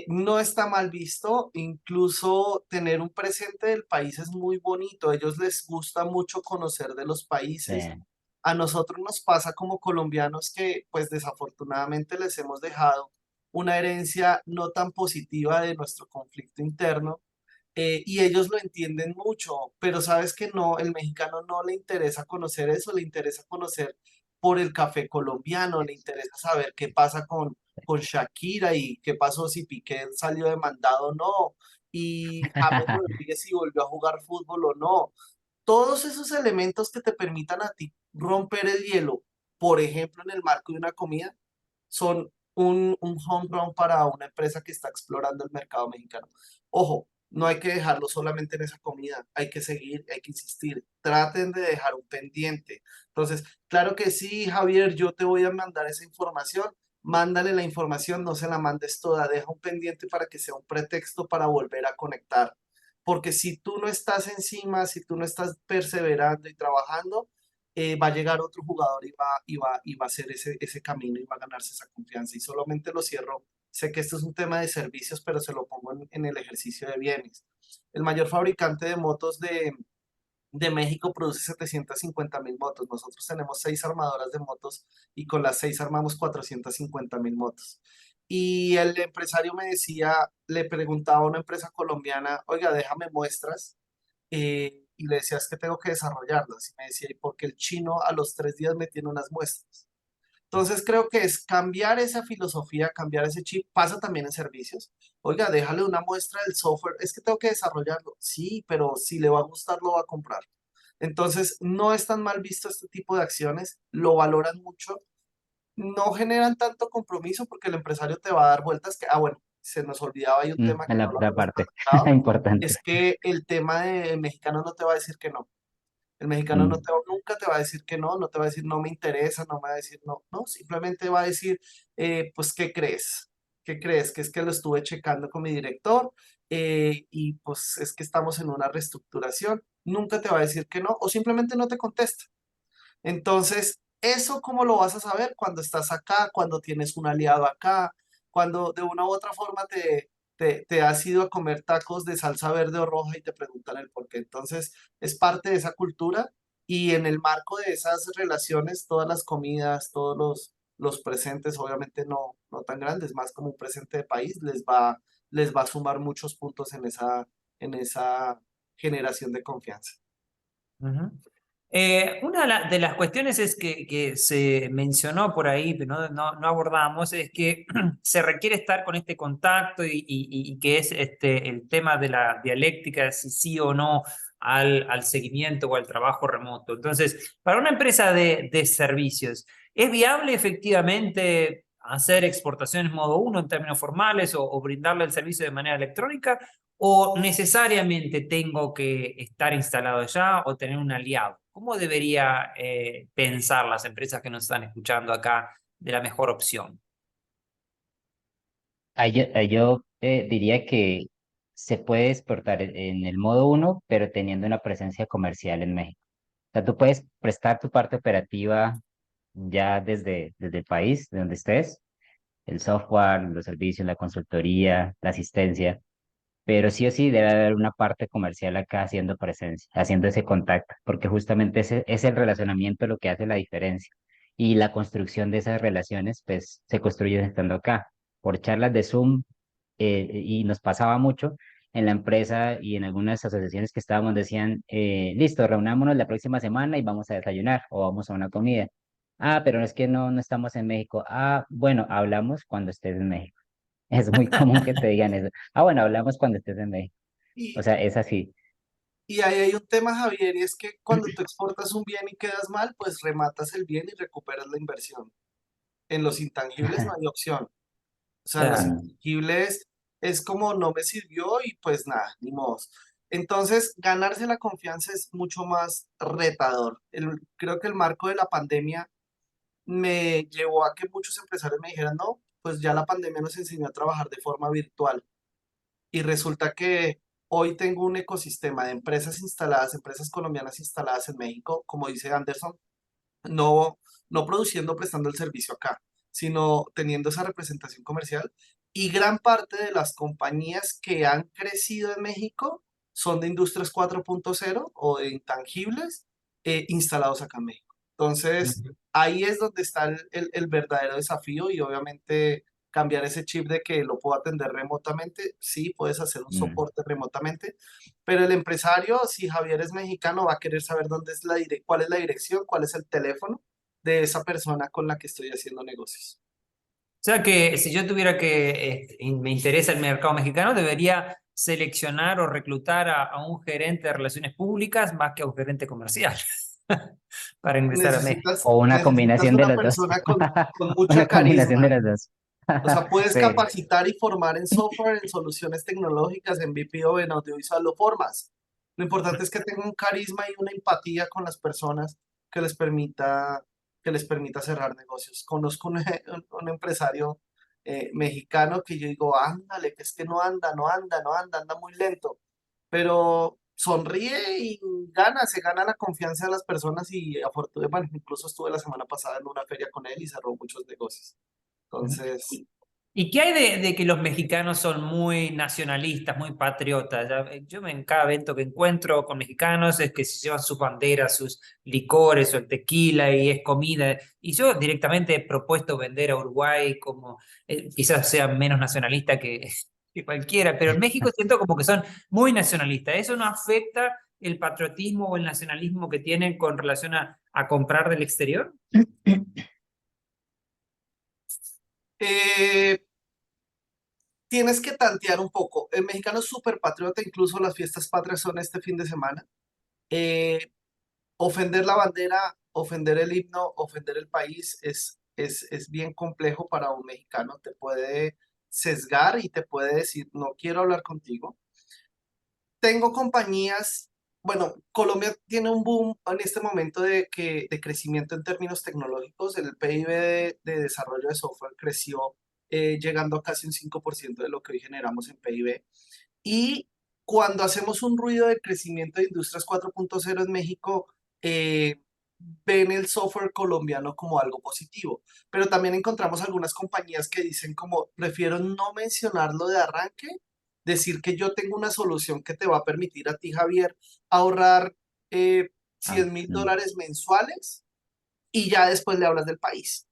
no está mal visto, incluso tener un presente del país es muy bonito, a ellos les gusta mucho conocer de los Sí, países. A nosotros nos pasa como colombianos que pues desafortunadamente les hemos dejado una herencia no tan positiva de nuestro conflicto interno, y ellos lo entienden mucho, pero sabes que no, el mexicano no le interesa conocer eso, le interesa conocer por el café colombiano, le interesa saber qué pasa con Shakira y qué pasó si Piqué salió demandado o no, y James Rodríguez si volvió a jugar fútbol o no. Todos esos elementos que te permitan a ti romper el hielo, por ejemplo, en el marco de una comida, son un home run para una empresa que está explorando el mercado mexicano. Ojo, no hay que dejarlo solamente en esa comida, hay que seguir, hay que insistir, traten de dejar un pendiente. Entonces, claro que sí, Javier, yo te voy a mandar esa información, mándale la información, no se la mandes toda, deja un pendiente para que sea un pretexto para volver a conectar. Porque si tú no estás encima, si tú no estás perseverando y trabajando, va a llegar otro jugador y va a hacer ese camino y va a ganarse esa confianza. Y solamente lo cierro. Sé que esto es un tema de servicios, pero se lo pongo en el ejercicio de bienes. El mayor fabricante de motos de México produce 750.000 motos. Nosotros tenemos 6 armadoras de motos y con las 6 armamos 450.000 motos. Y el empresario me decía, le preguntaba a una empresa colombiana, oiga, déjame muestras, y le decía, es que tengo que desarrollarlas. Y me decía, ¿y por qué el chino a los 3 días me tiene unas muestras? Entonces creo que es cambiar esa filosofía, cambiar ese chip, pasa también en servicios. Oiga, déjale una muestra del software, es que tengo que desarrollarlo. Sí, pero si le va a gustar, lo va a comprar. Entonces, no es tan mal visto este tipo de acciones, lo valoran mucho, no generan tanto compromiso porque el empresario te va a dar vueltas que, bueno, se nos olvidaba hay un tema en que la no lo otra habíamos parte, platicado, importante. es que el tema de mexicano no te va a decir que no. El mexicano Mm. nunca te va a decir que no, no te va a decir no me interesa, no me va a decir no, no, simplemente va a decir, pues, ¿qué crees? ¿Qué crees? Que es que lo estuve checando con mi director, y pues es que estamos en una reestructuración. Nunca te va a decir que no o simplemente no te contesta. Entonces, ¿eso cómo lo vas a saber? Cuando estás acá, cuando tienes un aliado acá, cuando de una u otra forma te has ido a comer tacos de salsa verde o roja y te preguntan el por qué. Entonces, es parte de esa cultura y en el marco de esas relaciones, todas las comidas, todos los presentes, obviamente no tan grandes, más como un presente de país, les va a sumar muchos puntos en esa generación de confianza. Ujú. Una de las cuestiones es que se mencionó por ahí, pero no abordamos, es que se requiere estar con este contacto y que es el tema de la dialéctica, si sí o no al seguimiento o al trabajo remoto. Entonces, para una empresa de servicios, ¿es viable efectivamente hacer exportaciones modo uno en términos formales o brindarle el servicio de manera electrónica? ¿O necesariamente tengo que estar instalado allá o tener un aliado? ¿Cómo debería pensar las empresas que nos están escuchando acá de la mejor opción? Yo diría que se puede exportar en el modo uno, pero teniendo una presencia comercial en México. O sea, tú puedes prestar tu parte operativa ya desde el país, de donde estés, el software, los servicios, la consultoría, la asistencia, pero sí o sí debe haber una parte comercial acá haciendo presencia, haciendo ese contacto, porque justamente ese es el relacionamiento lo que hace la diferencia. Y la construcción de esas relaciones, pues, se construye estando acá, por charlas de Zoom, y nos pasaba mucho en la empresa y en algunas asociaciones que estábamos, decían, listo, reunámonos la próxima semana y vamos a desayunar o vamos a una comida. Ah, pero es que no estamos en México. Ah, bueno, hablamos cuando estés en México. Es muy común que te digan eso. Ah, bueno, hablamos cuando estés en México. O Y, sea, es así. y ahí hay un tema, Javier, y es que cuando tú exportas un bien y quedas mal, pues rematas el bien y recuperas la inversión. En los intangibles no hay opción. O sea, en los Claro. Mm. intangibles es como no me sirvió y pues nada, ni modo. Entonces, ganarse la confianza es mucho más retador. Creo que el marco de la pandemia me llevó a que muchos empresarios me dijeran, no, pues ya la pandemia nos enseñó a trabajar de forma virtual. y resulta que hoy tengo un ecosistema de empresas instaladas, empresas colombianas instaladas en México, como dice Anderson, no, no produciendo, prestando el servicio acá, sino teniendo esa representación comercial. Y gran parte de las compañías que han crecido en México son de Industrias 4.0 o de intangibles instalados acá en México. Entonces, Ujú. ahí es donde está el verdadero desafío y obviamente cambiar ese chip de que lo puedo atender remotamente. Sí, puedes hacer un Mm. soporte remotamente, pero el empresario, si Javier es mexicano, va a querer saber dónde es cuál es la dirección, cuál es el teléfono de esa persona con la que estoy haciendo negocios. O sea que si yo tuviera que, y me interesa el mercado mexicano, debería seleccionar o reclutar a un gerente de relaciones públicas más que a un gerente comercial para ingresar a México. O una Necesitas combinación de una los dos. persona con mucha Una combinación de carisma. los dos. O sea, puedes Sí. capacitar y formar en software, en soluciones tecnológicas, en BPO, en audiovisual, lo formas. Lo importante es que tenga un carisma y una empatía con las personas que les permita, que les permita cerrar negocios. Conozco un empresario mexicano que yo digo, ándale, que es que no anda, no anda, no anda, anda muy lento, pero sonríe y gana, se gana la confianza de las personas y afortunadamente, bueno, incluso estuve la semana pasada en una feria con él y cerró muchos negocios. Entonces, ¿Y qué hay de que los mexicanos son muy nacionalistas, muy patriotas? En cada evento que encuentro con mexicanos es que se llevan sus banderas, sus licores o el tequila y es comida. Y yo directamente he propuesto vender a Uruguay como quizás sea menos nacionalista que cualquiera, pero en México siento como que son muy nacionalistas. ¿Eso no afecta el patriotismo o el nacionalismo que tienen con relación a comprar del exterior? eh, tienes que tantear un poco. El mexicano es súper patriota, incluso las fiestas patrias son este fin de semana. Eh, Ofender la bandera, ofender el himno, ofender el país es bien complejo para un mexicano. Te puede sesgar y te puede decir, no quiero hablar contigo. Tengo compañías, bueno, Colombia tiene un boom en este momento de crecimiento en términos tecnológicos. El PIB de desarrollo de software creció llegando a casi un 5% de lo que hoy generamos en PIB. Y cuando hacemos un ruido de crecimiento de Industrias 4.0 en México, eh, ven el software colombiano como algo positivo. Pero también encontramos algunas compañías que dicen como, prefiero no mencionarlo de arranque, decir que yo tengo una solución que te va a permitir a ti, Javier, ahorrar Ah, 100 mil mm. dólares mensuales y ya después le hablas del país.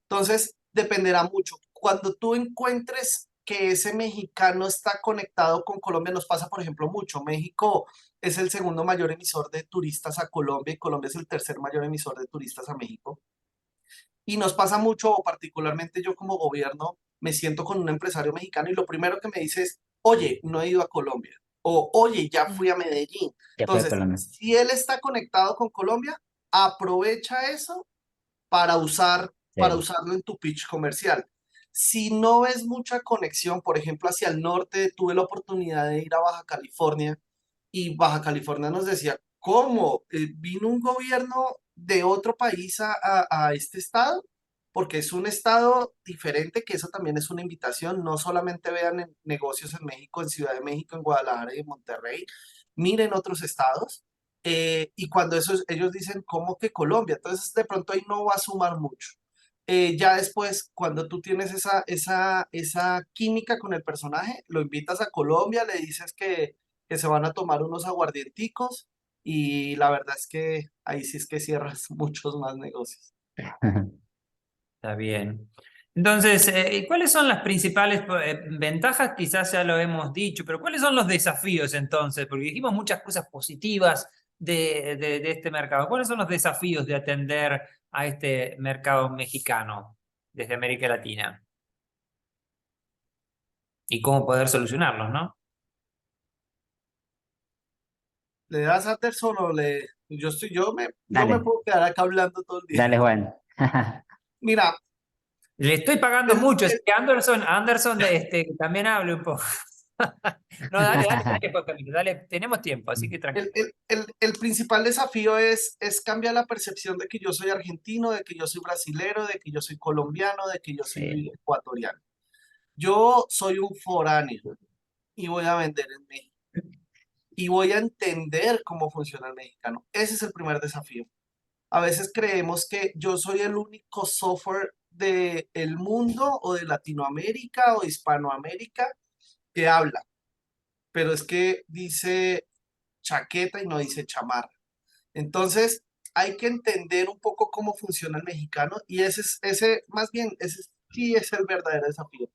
Entonces, dependerá mucho. Cuando tú encuentres que ese mexicano está conectado con Colombia, nos pasa, por ejemplo, mucho. México es el segundo mayor emisor de turistas a Colombia y Colombia es el tercer mayor emisor de turistas a México. Y nos pasa mucho, o particularmente yo como gobierno, me siento con un empresario mexicano y lo primero que me dice es, oye, no he ido a Colombia. O, oye, ya fui a Medellín. Ya fue a Entonces, Colombia. si él está conectado con Colombia, aprovecha eso para para Sí. usarlo en tu pitch comercial. Si no ves mucha conexión, por ejemplo, hacia el norte, tuve la oportunidad de ir a Baja California y Baja California nos decía, ¿cómo? ¿Vino un gobierno de otro país a este estado? Porque es un estado diferente, que eso también es una invitación. No solamente vean negocios en México, en Ciudad de México, en Guadalajara y en Monterrey, miren otros estados. Y cuando ellos dicen, ¿cómo que Colombia? Entonces, de pronto ahí no va a sumar mucho. Ya después, cuando tú tienes esa química con el personaje, lo invitas a Colombia, le dices que se van a tomar unos aguardienticos y la verdad es que ahí sí es que cierras muchos más negocios. Está bien. Entonces, ¿cuáles son las principales ventajas? Quizás ya lo hemos dicho, pero ¿cuáles son los desafíos entonces? Porque dijimos muchas cosas positivas de este mercado. ¿Cuáles son los desafíos de atender a este mercado mexicano desde América Latina? Y cómo poder solucionarlos, ¿no? ¿Le das a Anderson o le... Yo me Dale, puedo quedar acá hablando todo el día. dale, Juan. Mira, Le estoy pagando el, mucho, así que Anderson que también hable un poco. No, dale, Juan Camilo, dale, tenemos tiempo, así que tranquilo. el principal desafío es cambiar la percepción de que yo soy argentino, de que yo soy brasilero, de que yo soy colombiano, de que yo Sí. soy ecuatoriano. Yo soy un foráneo y voy a vender en México. Y voy a entender cómo funciona el mexicano. Ese es el primer desafío. A veces creemos que yo soy el único software del mundo o de Latinoamérica o Hispanoamérica que habla, pero es que dice chaqueta y no dice chamarra. Entonces, hay que entender un poco cómo funciona el mexicano y más bien, ese sí es el verdadero desafío.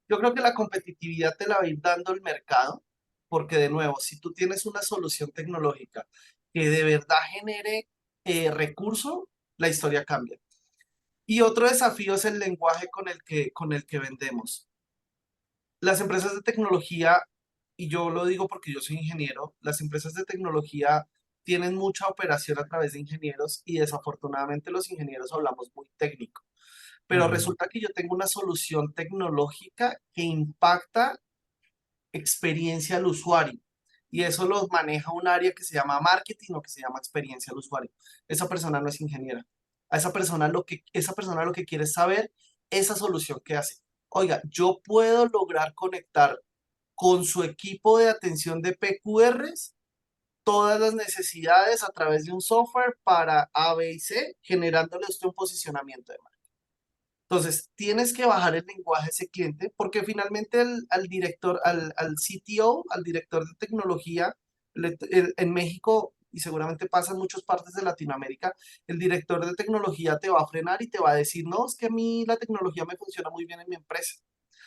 Yo creo que la competitividad te la va a ir dando el mercado, porque de nuevo, si tú tienes una solución tecnológica que de verdad genere recurso, la historia cambia. Y otro desafío es el lenguaje con el que vendemos. Las empresas de tecnología, y yo lo digo porque yo soy ingeniero, las empresas de tecnología tienen mucha operación a través de ingenieros y desafortunadamente los ingenieros hablamos muy técnico. Pero Ujú. resulta que yo tengo una solución tecnológica que impacta experiencia al usuario. Y eso lo maneja un área que se llama marketing o que se llama experiencia al usuario. Esa persona no es ingeniera. A esa persona lo que quiere es saber esa solución que hace. Oiga, yo puedo lograr conectar con su equipo de atención de PQRs todas las necesidades a través de un software para A, B y C, generándole a usted un posicionamiento de marca. Entonces, tienes que bajar el lenguaje a ese cliente porque finalmente al director, al CTO, al director de tecnología, en México, y seguramente pasa en muchas partes de Latinoamérica, el director de tecnología te va a frenar y te va a decir, no, es que a mí la tecnología me funciona muy bien en mi empresa.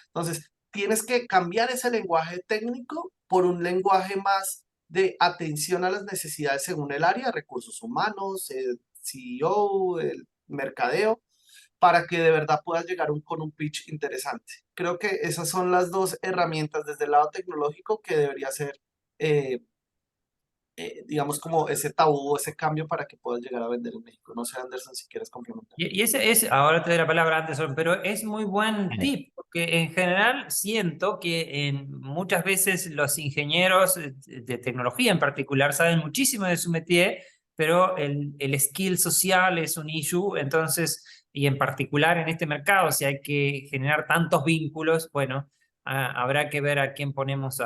Entonces, tienes que cambiar ese lenguaje técnico por un lenguaje más de atención a las necesidades según el área, recursos humanos, el CEO, el mercadeo, para que de verdad puedas llegar con un pitch interesante. Creo que esas son las dos herramientas desde el lado tecnológico que debería ser, eh, digamos, como ese tabú, ese cambio para que puedas llegar a vender en México. No sé, Anderson, si quieres complementar. Y ese es, ahora te doy la palabra Anderson, pero es muy buen Vale. tip, porque en general siento que muchas veces los ingenieros de tecnología en particular saben muchísimo de su métier, pero el skill social es un issue, entonces, y en particular en este mercado, si hay que generar tantos vínculos, bueno, habrá que ver a quién ponemos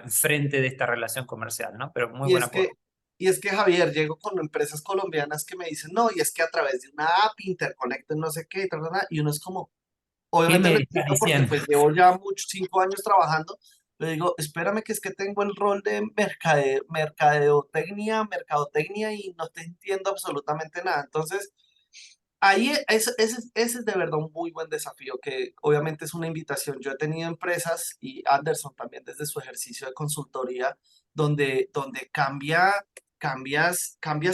frente de esta relación comercial, ¿no? Pero muy Y buen es que, aporte. y es que Javier, llego con empresas colombianas que me dicen, no, y es que a través de una app interconecten no sé qué, y tal, tal, tal", y uno es como, ¿Qué obviamente me lo estás entiendo porque diciendo? pues llevo ya muchos 5 años trabajando, le digo, espérame que es que tengo el rol de mercadotecnia y no te entiendo absolutamente nada. Entonces, ahí ese es de verdad un muy buen desafío que obviamente es una invitación. Yo he tenido empresas y Anderson también desde su ejercicio de consultoría donde cambias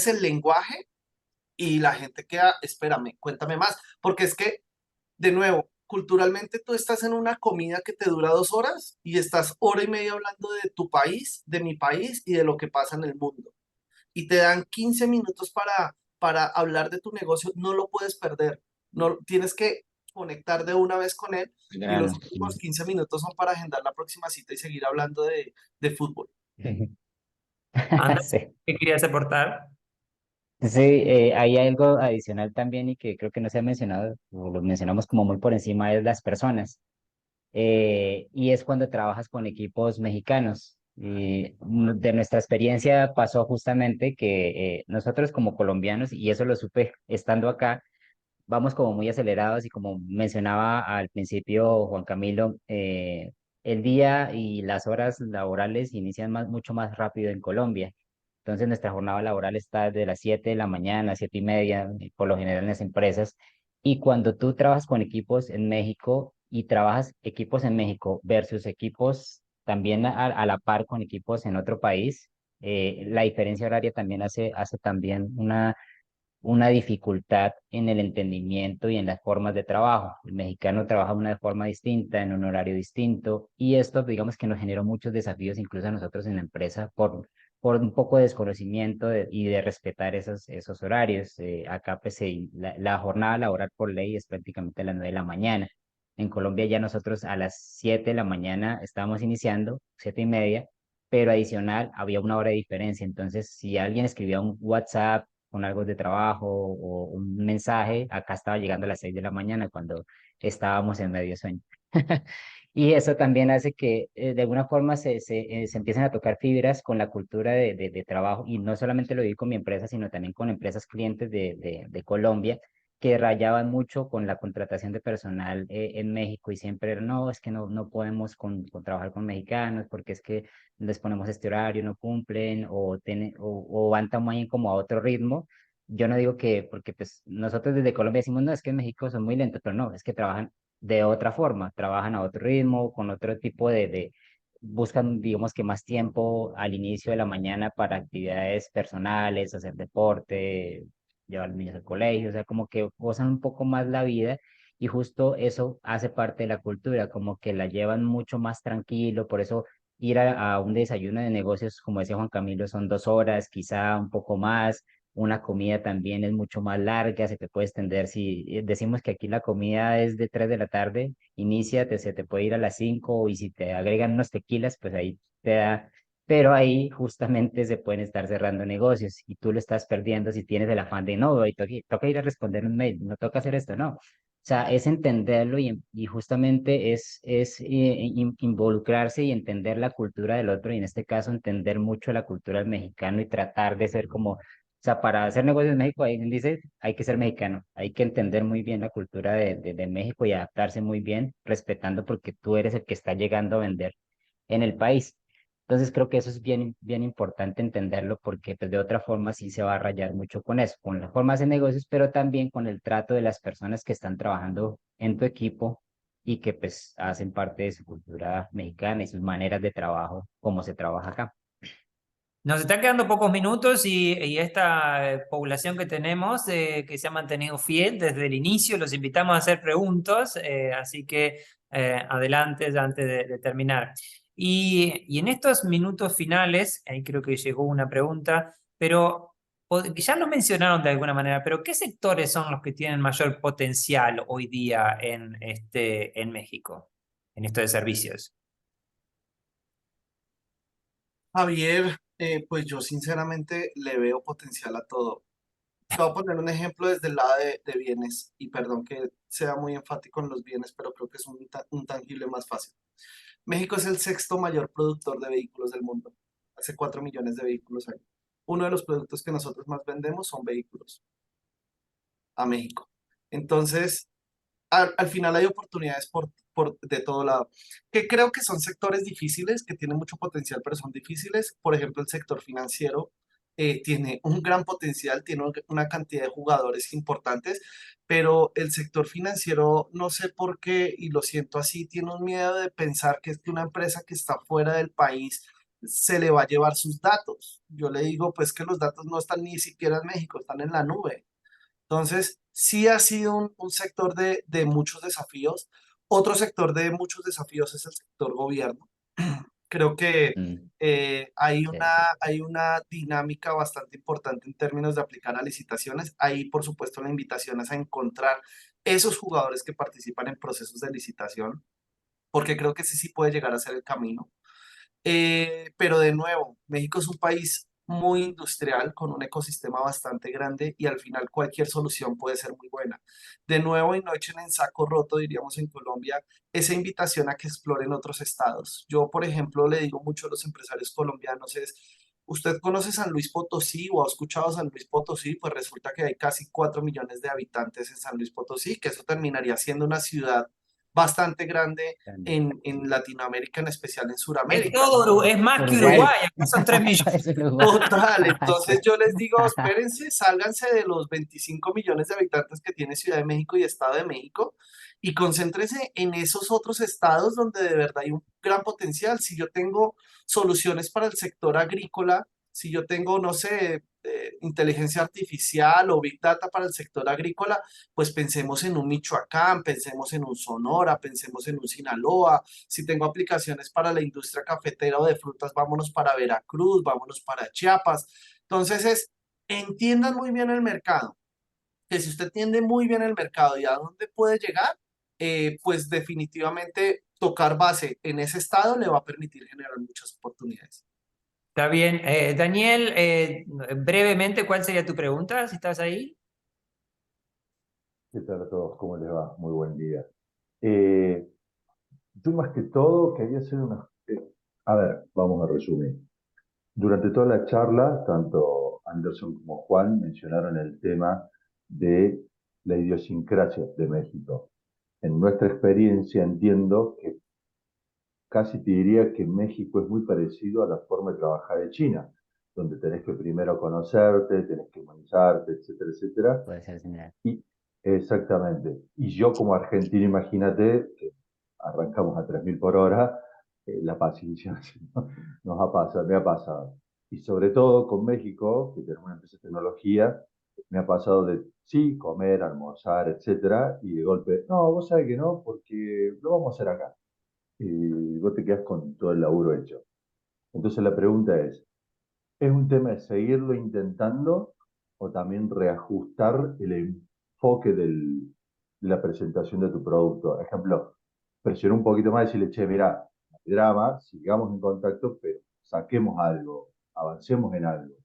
el lenguaje y la gente queda, espérame, cuéntame más, porque es que de nuevo, culturalmente tú estás en una comida que te dura 2 horas y estás hora y media hablando de tu país, de mi país y de lo que pasa en el mundo. Y te dan 15 minutos para hablar de tu negocio, no lo puedes perder. No, tienes que conectar de una vez con él y los Grano, últimos sí. 15 minutos son para agendar la próxima cita y seguir hablando de fútbol. Anderson, Sí. ¿qué querías aportar? Sí, hay algo adicional también y que creo que no se ha mencionado, o lo mencionamos como muy por encima, es las personas. Y es cuando trabajas con equipos mexicanos. Y de nuestra experiencia pasó justamente que nosotros como colombianos, y eso lo supe estando acá, vamos como muy acelerados y como mencionaba al principio Juan Camilo, el día y las horas laborales inician mucho más rápido en Colombia. Entonces nuestra jornada laboral está desde las 7 de la mañana, 7:30, por lo general en las empresas. Y cuando tú trabajas con equipos en México y trabajas equipos en México versus equipos también a la par con equipos en otro país, la diferencia horaria también hace también una dificultad en el entendimiento y en las formas de trabajo. El mexicano trabaja de una forma distinta, en un horario distinto, y esto, digamos que nos generó muchos desafíos, incluso a nosotros en la empresa, por un poco de desconocimiento y de respetar esos horarios. Acá, pues, la jornada laboral por ley es prácticamente a las 9 de la mañana. En Colombia ya nosotros a las 7 de la mañana estábamos iniciando, 7:30, pero adicional había una hora de diferencia. Entonces, si alguien escribía un WhatsApp con algo de trabajo o un mensaje, acá estaba llegando a las 6 de la mañana cuando estábamos en medio sueño. Y eso también hace que de alguna forma se empiecen a tocar fibras con la cultura de trabajo, y no solamente lo digo con mi empresa, sino también con empresas clientes de Colombia, que rayaban mucho con la contratación de personal en México, y siempre era, no, es que no podemos trabajar con mexicanos porque es que les ponemos este horario, no cumplen, o van también como a otro ritmo. Yo no digo que, porque pues nosotros desde Colombia decimos, no, es que en México son muy lentos, pero no, es que trabajan de otra forma, trabajan a otro ritmo, con otro tipo buscan, digamos que más tiempo al inicio de la mañana para actividades personales, hacer deporte, llevar a los niños al colegio, o sea, como que gozan un poco más la vida, y justo eso hace parte de la cultura, como que la llevan mucho más tranquilo. Por eso ir a un desayuno de negocios, como decía Juan Camilo, son 2 horas, quizá un poco más. Una comida también es mucho más larga, se te puede extender. Si decimos que aquí la comida es de 3 de la tarde, inicia, se te puede ir a las 5, y si te agregan unos tequilas, pues ahí te da. Pero ahí justamente se pueden estar cerrando negocios y tú lo estás perdiendo si tienes el afán de no, hoy toca ir a responder un mail, no toca hacer esto, no. O sea, es entenderlo, y justamente es involucrarse y entender la cultura del otro, y en este caso entender mucho la cultura del mexicano y tratar de ser como, o sea, para hacer negocios en México, ahí dice, hay que ser mexicano, hay que entender muy bien la cultura de México y adaptarse muy bien, respetando porque tú eres el que está llegando a vender en el país. Entonces creo que eso es bien, bien importante entenderlo, porque pues de otra forma sí se va a rayar mucho con eso, con las formas de negocios, pero también con el trato de las personas que están trabajando en tu equipo y que pues hacen parte de su cultura mexicana y sus maneras de trabajo, como se trabaja acá. Nos están quedando pocos minutos y esta población que tenemos, que se ha mantenido fiel desde el inicio, los invitamos a hacer preguntas, así que adelante ya antes de terminar. Y en estos minutos finales, ahí creo que llegó una pregunta, pero ya lo mencionaron de alguna manera, pero ¿qué sectores son los que tienen mayor potencial hoy día en México, en esto de servicios? Javier, pues yo sinceramente le veo potencial a todo. Te voy a poner un ejemplo desde el lado de bienes, y perdón que sea muy enfático en los bienes, pero creo que es un tangible más fácil. México es el sexto mayor productor de vehículos del mundo. Hace 4 millones de vehículos al año. Uno de los productos que nosotros más vendemos son vehículos a México. Entonces, al final hay oportunidades de todo lado, que creo que son sectores difíciles, que tienen mucho potencial, pero son difíciles. Por ejemplo, el sector financiero tiene un gran potencial, tiene una cantidad de jugadores importantes, pero el sector financiero, no sé por qué, y lo siento así, tiene un miedo de pensar que es que una empresa que está fuera del país se le va a llevar sus datos. Yo le digo, pues que los datos no están ni siquiera en México, están en la nube. Entonces, sí ha sido un sector de muchos desafíos. Otro sector de muchos desafíos es el sector gobierno. Creo que Mm, cierto. hay una dinámica bastante importante en términos de aplicar a licitaciones. Ahí, por supuesto, la invitación es a encontrar esos jugadores que participan en procesos de licitación, porque creo que ese sí puede llegar a ser el camino. Pero de nuevo, México es un país muy industrial, con un ecosistema bastante grande, y al final cualquier solución puede ser muy buena. De nuevo, y no echen en saco roto, diríamos en Colombia, esa invitación a que exploren otros estados. Yo, por ejemplo, le digo mucho a los empresarios colombianos es, ¿usted conoce San Luis Potosí o ha escuchado San Luis Potosí? Pues resulta que hay casi 4 millones de habitantes en San Luis Potosí, que eso terminaría siendo una ciudad bastante grande en Latinoamérica, en especial en Es Sudamérica, todo, ¿no? Es más que Uruguay. Uruguay, acá son 3 millones. Es Uruguay. Total, Sí. entonces yo les digo, espérense, sálganse de los 25 millones de habitantes que tiene Ciudad de México y Estado de México, y concéntrense en esos otros estados donde de verdad hay un gran potencial. Si yo tengo soluciones para el sector agrícola, si yo tengo, no sé, inteligencia artificial o big data para el sector agrícola, pues pensemos en un Michoacán, pensemos en un Sonora, pensemos en un Sinaloa. Si tengo aplicaciones para la industria cafetera o de frutas, vámonos para Veracruz, vámonos para Chiapas. Entonces entiendan muy bien el mercado, que si usted entiende muy bien el mercado y a dónde puede llegar, pues definitivamente tocar base en ese estado le va a permitir generar muchas oportunidades. Está bien. Daniel, brevemente, ¿cuál sería tu pregunta si estás ahí? ¿Qué tal a todos? ¿Cómo les va? Muy buen día. Eh, Yo más que todo quería hacer una... a ver, vamos a resumir. Durante toda la charla, tanto Anderson como Juan mencionaron el tema de la idiosincrasia de México. En nuestra experiencia entiendo que casi te diría que México es muy parecido a la forma de trabajar de China, donde tenés que primero conocerte, tenés que humanizarte, etcétera, etcétera. Puede ser similar. Y exactamente. Y yo como argentino, imagínate que arrancamos a 3.000 por hora, la paciencia nos ha pasado, me ha pasado. Y sobre todo con México, que tenemos una empresa de tecnología, me ha pasado de sí, comer, almorzar, etcétera, y de golpe, no, vos sabés que no, porque lo vamos a hacer acá. Y vos te quedás con todo el laburo hecho. Entonces la pregunta ¿es un tema de seguirlo intentando o también reajustar el enfoque de la presentación de tu producto? Por ejemplo, presionar un poquito más y decirle, che, mira, drama, sigamos en contacto, pero saquemos algo, avancemos en algo.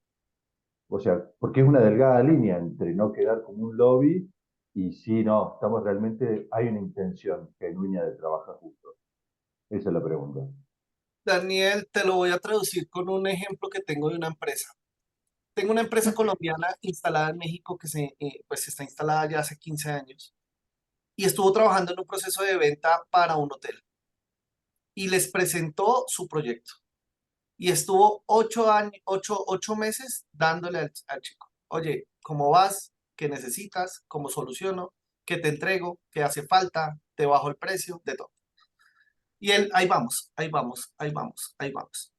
O sea, porque es una delgada línea entre no quedar como un lobby y sí, no, estamos realmente, hay una intención genuina de trabajar juntos. Esa es la pregunta. Daniel, te lo voy a traducir con un ejemplo que tengo de una empresa. Tengo una empresa colombiana instalada en México que pues está instalada ya hace 15 años y estuvo trabajando en un proceso de venta para un hotel y les presentó su proyecto y estuvo 8 años, 8 meses dándole al chico. Oye, ¿cómo vas? ¿Qué necesitas? ¿Cómo soluciono? ¿Qué te entrego? ¿Qué hace falta? ¿Te bajo el precio? De todo. Y él, ahí vamos, ahí vamos, ahí vamos, ahí vamos.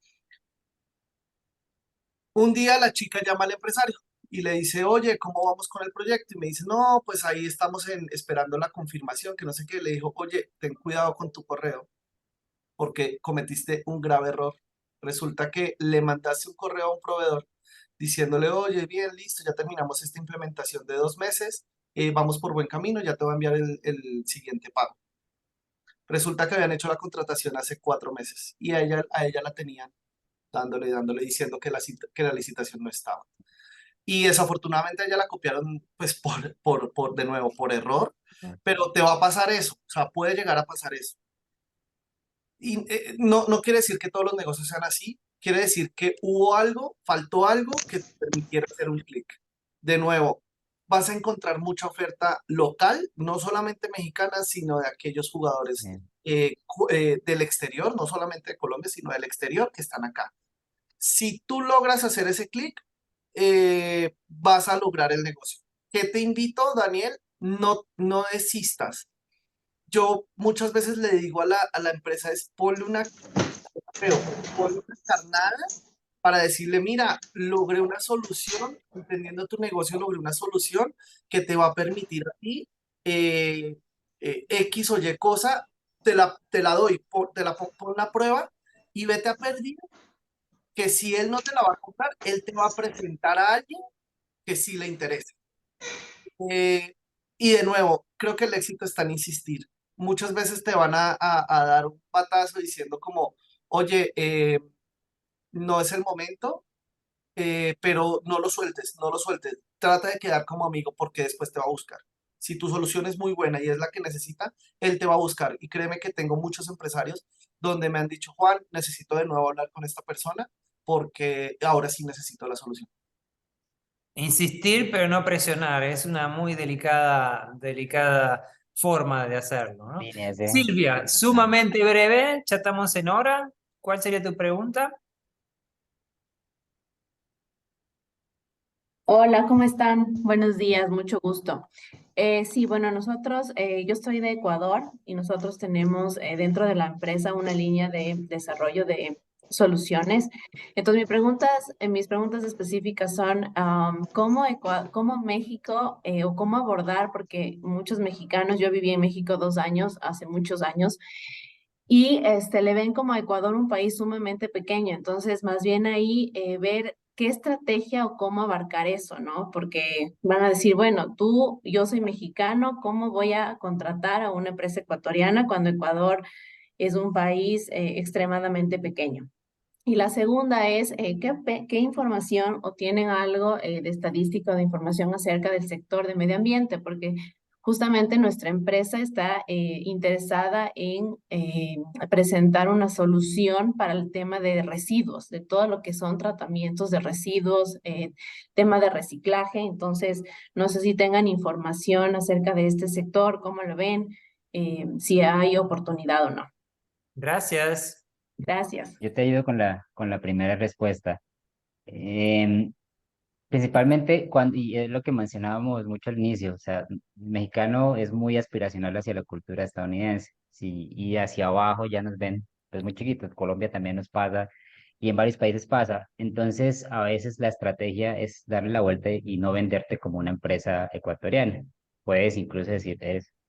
Un día la chica llama al empresario y le dice, oye, ¿cómo vamos con el proyecto? Y me dice, no, pues ahí estamos esperando la confirmación, que no sé qué. Le dijo, oye, ten cuidado con tu correo porque cometiste un grave error. Resulta que le mandaste un correo a un proveedor diciéndole, oye, bien, listo, ya terminamos esta implementación de 2 meses, vamos por buen camino, ya te va a enviar el siguiente pago. Resulta que habían hecho la contratación hace 4 meses y a ella la tenían dándole, diciendo que la licitación no estaba. Y desafortunadamente a ella la copiaron, pues, de nuevo, por error, pero te va a pasar eso, o sea, puede llegar a pasar eso. Y no quiere decir que todos los negocios sean así, quiere decir que hubo algo, faltó algo que te permitiera hacer un clic. De nuevo, vas a encontrar mucha oferta local, no solamente mexicana, sino de aquellos jugadores Bien. del exterior, no solamente de Colombia, sino del exterior que están acá. Si tú logras hacer ese clic, vas a lograr el negocio. ¿Qué te invito, Daniel? No desistas. Yo muchas veces le digo a la empresa es ponle una carnada para decirle, mira, logré una solución, entendiendo tu negocio, logré una solución que te va a permitir a ti eh, X o Y cosa, te la doy, pon la prueba y vete a pérdida, que si él no te la va a comprar, él te va a presentar a alguien que sí le interese. Eh, y de nuevo, creo que el éxito está en insistir. Muchas veces te van a dar un patazo diciendo como, oye, no es el momento, pero no lo sueltes, no lo sueltes. Trata de quedar como amigo porque después te va a buscar. Si tu solución es muy buena y es la que necesita, él te va a buscar. Y créeme que tengo muchos empresarios donde me han dicho, Juan, necesito de nuevo hablar con esta persona porque ahora sí necesito la solución. Insistir, pero no presionar, es una muy delicada forma de hacerlo, ¿no? Líneas, Silvia, importante. sumamente breve, ya estamos en hora. ¿Cuál sería tu pregunta? Hola, ¿cómo están? Buenos días, mucho gusto. Sí, bueno, nosotros, yo soy de Ecuador y nosotros tenemos dentro de la empresa una línea de desarrollo de soluciones. Entonces, mis preguntas específicas son, ¿cómo México o cómo abordar? Porque muchos mexicanos, yo viví en México 2 años, hace muchos años, y le ven como a Ecuador un país sumamente pequeño, entonces más bien ahí ver qué estrategia o cómo abarcar eso, ¿no? Porque van a decir, bueno, yo soy mexicano, ¿cómo voy a contratar a una empresa ecuatoriana cuando Ecuador es un país extremadamente pequeño? Y la segunda es, ¿qué información o tienen algo de estadística o de información acerca del sector de medio ambiente? Porque justamente nuestra empresa está interesada en presentar una solución para el tema de residuos, de todo lo que son tratamientos de residuos, tema de reciclaje. Entonces, no sé si tengan información acerca de este sector, cómo lo ven, si hay oportunidad o no. Gracias. Gracias. Yo te ayudo con la primera respuesta. Em, Principalmente cuando, y es lo que mencionábamos mucho al inicio, o sea, el mexicano es muy aspiracional hacia la cultura estadounidense, sí, y hacia abajo ya nos ven pues muy chiquitos. Colombia también nos pasa y en varios países pasa. Entonces, a veces la estrategia es darle la vuelta y no venderte como una empresa ecuatoriana. Puedes incluso decir,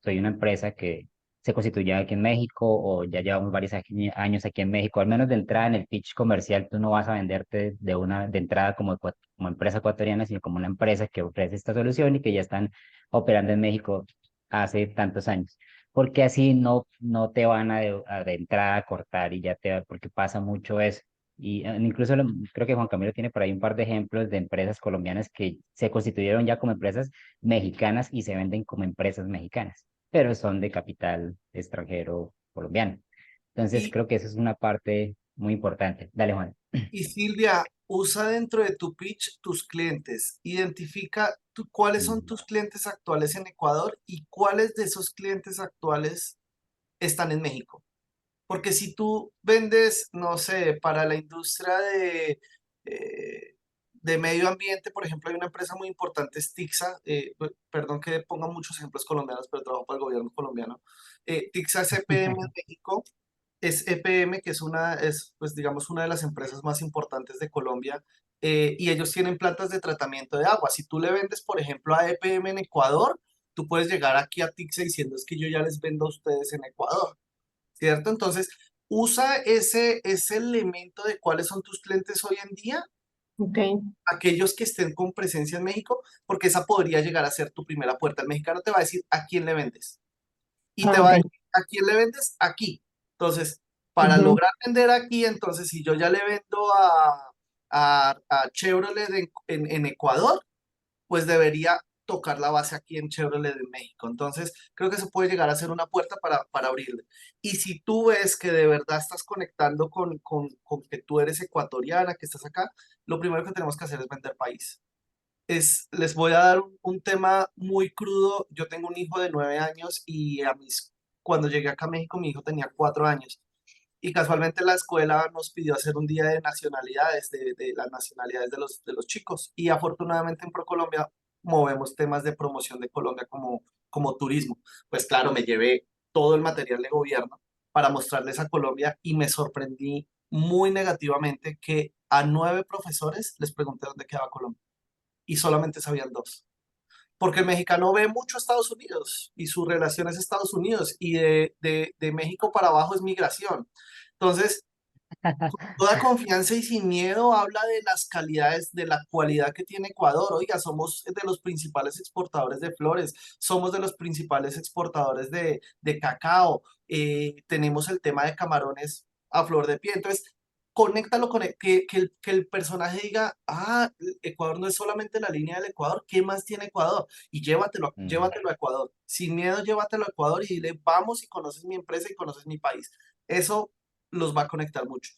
soy una empresa que se constituyó aquí en México o ya llevamos varios años aquí en México. Al menos de entrada en el pitch comercial, tú no vas a venderte de entrada como empresa ecuatoriana, sino como una empresa que ofrece esta solución y que ya están operando en México hace tantos años. Porque así no te van de entrada a cortar y ya porque pasa mucho eso. Y incluso creo que Juan Camilo tiene por ahí un par de ejemplos de empresas colombianas que se constituyeron ya como empresas mexicanas y se venden como empresas mexicanas, pero son de capital extranjero colombiano. Entonces Y, creo que eso es una parte muy importante. Dale, Juan. y Silvia, usa dentro de tu pitch tus clientes. Identifica cuáles son Mm. tus clientes actuales en Ecuador y cuáles de esos clientes actuales están en México. Porque si tú vendes, no sé, para la industria eh, de medio ambiente, por ejemplo, hay una empresa muy importante, es Tixa, perdón que ponga muchos ejemplos colombianos, pero trabajo para el gobierno colombiano. Tixa es EPM en México, es EPM, que es, pues, digamos, una de las empresas más importantes de Colombia, y ellos tienen plantas de tratamiento de agua. Si tú le vendes, por ejemplo, a EPM en Ecuador, tú puedes llegar aquí a Tixa diciendo es que yo ya les vendo a ustedes en Ecuador. ¿Cierto? Entonces, usa ese elemento de cuáles son tus clientes hoy en día, Ok. aquellos que estén con presencia en México, porque esa podría llegar a ser tu primera puerta. El mexicano te va a decir a quién le vendes y te Ah, va a ok. decir a quién le vendes aquí. Entonces, para Ujú. lograr vender aquí, entonces, si yo ya le vendo a Chevrolet en Ecuador, pues debería tocar la base aquí en Chevrolet de México. Entonces, creo que eso puede llegar a ser una puerta para abrirle. Y si tú ves que de verdad estás conectando con que tú eres ecuatoriana, que estás acá, lo primero que tenemos que hacer es vender país. Les voy a dar un tema muy crudo. Yo tengo un hijo de 9 años y cuando llegué acá a México, mi hijo tenía 4 años. Y casualmente la escuela nos pidió hacer un día de nacionalidades, de las nacionalidades de los chicos. Y afortunadamente en ProColombia movemos temas de promoción de Colombia como turismo. Pues claro, me llevé todo el material de gobierno para mostrarles a Colombia y me sorprendí muy negativamente que a 9 profesores les pregunté dónde quedaba Colombia y solamente sabían 2. Porque el mexicano ve mucho a Estados Unidos y su relación es Estados Unidos y de México para abajo es migración. Entonces, toda confianza y sin miedo habla de las calidades, de la cualidad que tiene Ecuador. Oiga, somos de los principales exportadores de flores, somos de los principales exportadores de cacao, tenemos el tema de camarones a flor de piel. Entonces, conéctalo con que el personaje diga, Ecuador no es solamente la línea del Ecuador, ¿qué más tiene Ecuador? Y llévatelo, Mm. llévatelo a Ecuador. Sin miedo, llévatelo a Ecuador y dile, vamos y conoces mi empresa y conoces mi país. Eso los va a conectar mucho.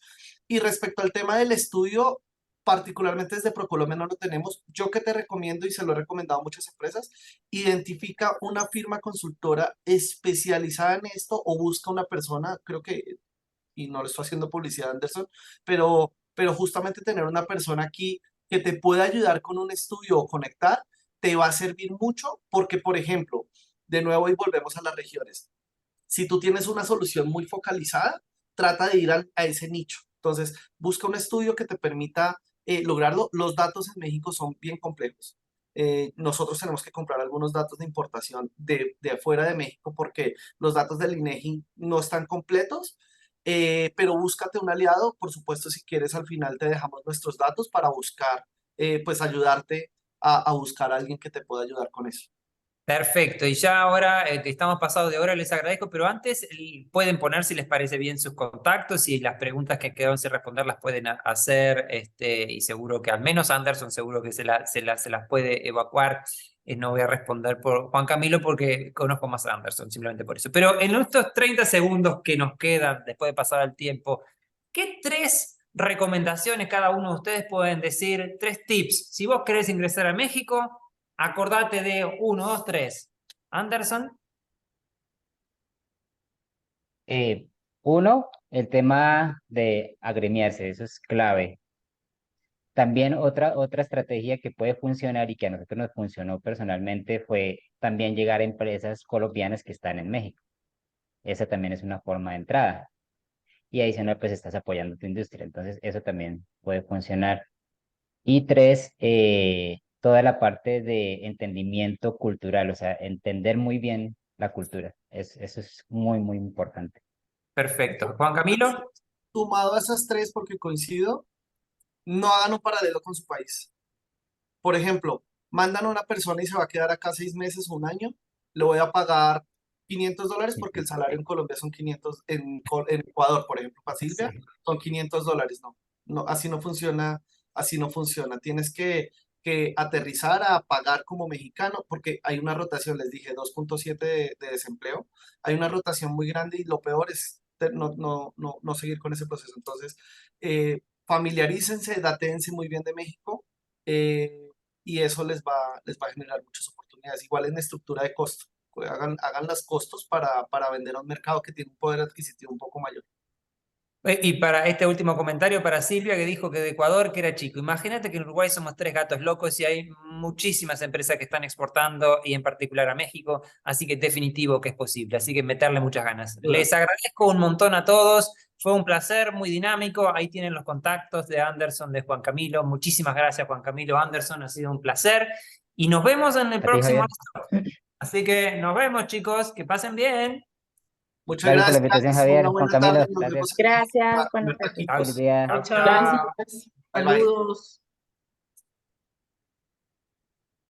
Y respecto al tema del estudio, particularmente desde ProColombia no lo tenemos. Yo que te recomiendo y se lo he recomendado a muchas empresas, identifica una firma consultora especializada en esto o busca una persona, creo que, y no le estoy haciendo publicidad a Anderson, pero justamente tener una persona aquí que te pueda ayudar con un estudio o conectar, te va a servir mucho porque, por ejemplo, de nuevo y volvemos a las regiones. Si tú tienes una solución muy focalizada, trata de ir a ese nicho. Entonces, busca un estudio que te permita lograrlo. Los datos en México son bien complejos. Nosotros tenemos que comprar algunos datos de importación de afuera de México porque los datos del INEGI no están completos, pero búscate un aliado. Por supuesto, si quieres, al final te dejamos nuestros datos para buscar, pues ayudarte a buscar a alguien que te pueda ayudar con eso. Perfecto, y ya ahora que estamos pasados de hora, les agradezco, pero antes pueden poner si les parece bien sus contactos y las preguntas que quedaron sin responder las pueden hacer, y seguro que al menos Anderson seguro que se las puede evacuar. No voy a responder por Juan Camilo porque conozco más a Anderson, simplemente por eso. Pero en estos 30 segundos que nos quedan después de pasar el tiempo, ¿qué 3 recomendaciones cada uno de ustedes pueden decir? 3 tips. Si vos querés ingresar a México, acordate de 1, 2, 3. Anderson. Eh, Uno, el tema de agremiarse, eso es clave. También otra estrategia que puede funcionar y que a nosotros nos funcionó personalmente fue también llegar a empresas colombianas que están en México. Esa también es una forma de entrada. Y adicional, pues estás apoyando tu industria. Entonces, eso también puede funcionar. Y tres, toda la parte de entendimiento cultural, o sea, entender muy bien la cultura. Eso es muy, muy importante. Perfecto. Juan Camilo. Sumado a esas 3, porque coincido, no hagan un paralelo con su país. Por ejemplo, mandan a una persona y se va a quedar acá 6 meses o un año, le voy a pagar $500 porque el salario en Colombia son 500, en Ecuador, por ejemplo, para Silvia, Sí. son $500. No, no, así no funciona, así no funciona. Tienes que aterrizar a pagar como mexicano, porque hay una rotación, les dije, 2.7 de desempleo, hay una rotación muy grande y lo peor es no seguir con ese proceso. Entonces, familiarícense, datéense muy bien de México. eh, y eso les va a generar muchas oportunidades. Igual en estructura de costo, hagan los costos para vender a un mercado que tiene un poder adquisitivo un poco mayor. Y para este último comentario, para Silvia, que dijo que de Ecuador, que era chico. Imagínate que en Uruguay somos 3 gatos locos y hay muchísimas empresas que están exportando y en particular a México, así que es definitivo que es posible, así que meterle muchas ganas. Les agradezco un montón a todos, fue un placer, muy dinámico, ahí tienen los contactos de Anderson, de Juan Camilo. Muchísimas gracias, Juan Camilo, Anderson, ha sido un placer y nos vemos en el A ti, próximo. Javier. Así que nos vemos, chicos, que pasen bien. Muchas Gracias por la invitación, gracias, una Javier. Juan buena Camilo, tarde, nos gracias. vemos en Gracias, el buenas tardes. taquitos. Feliz día. Chao, Gracias. chao. Bye bye. Saludos.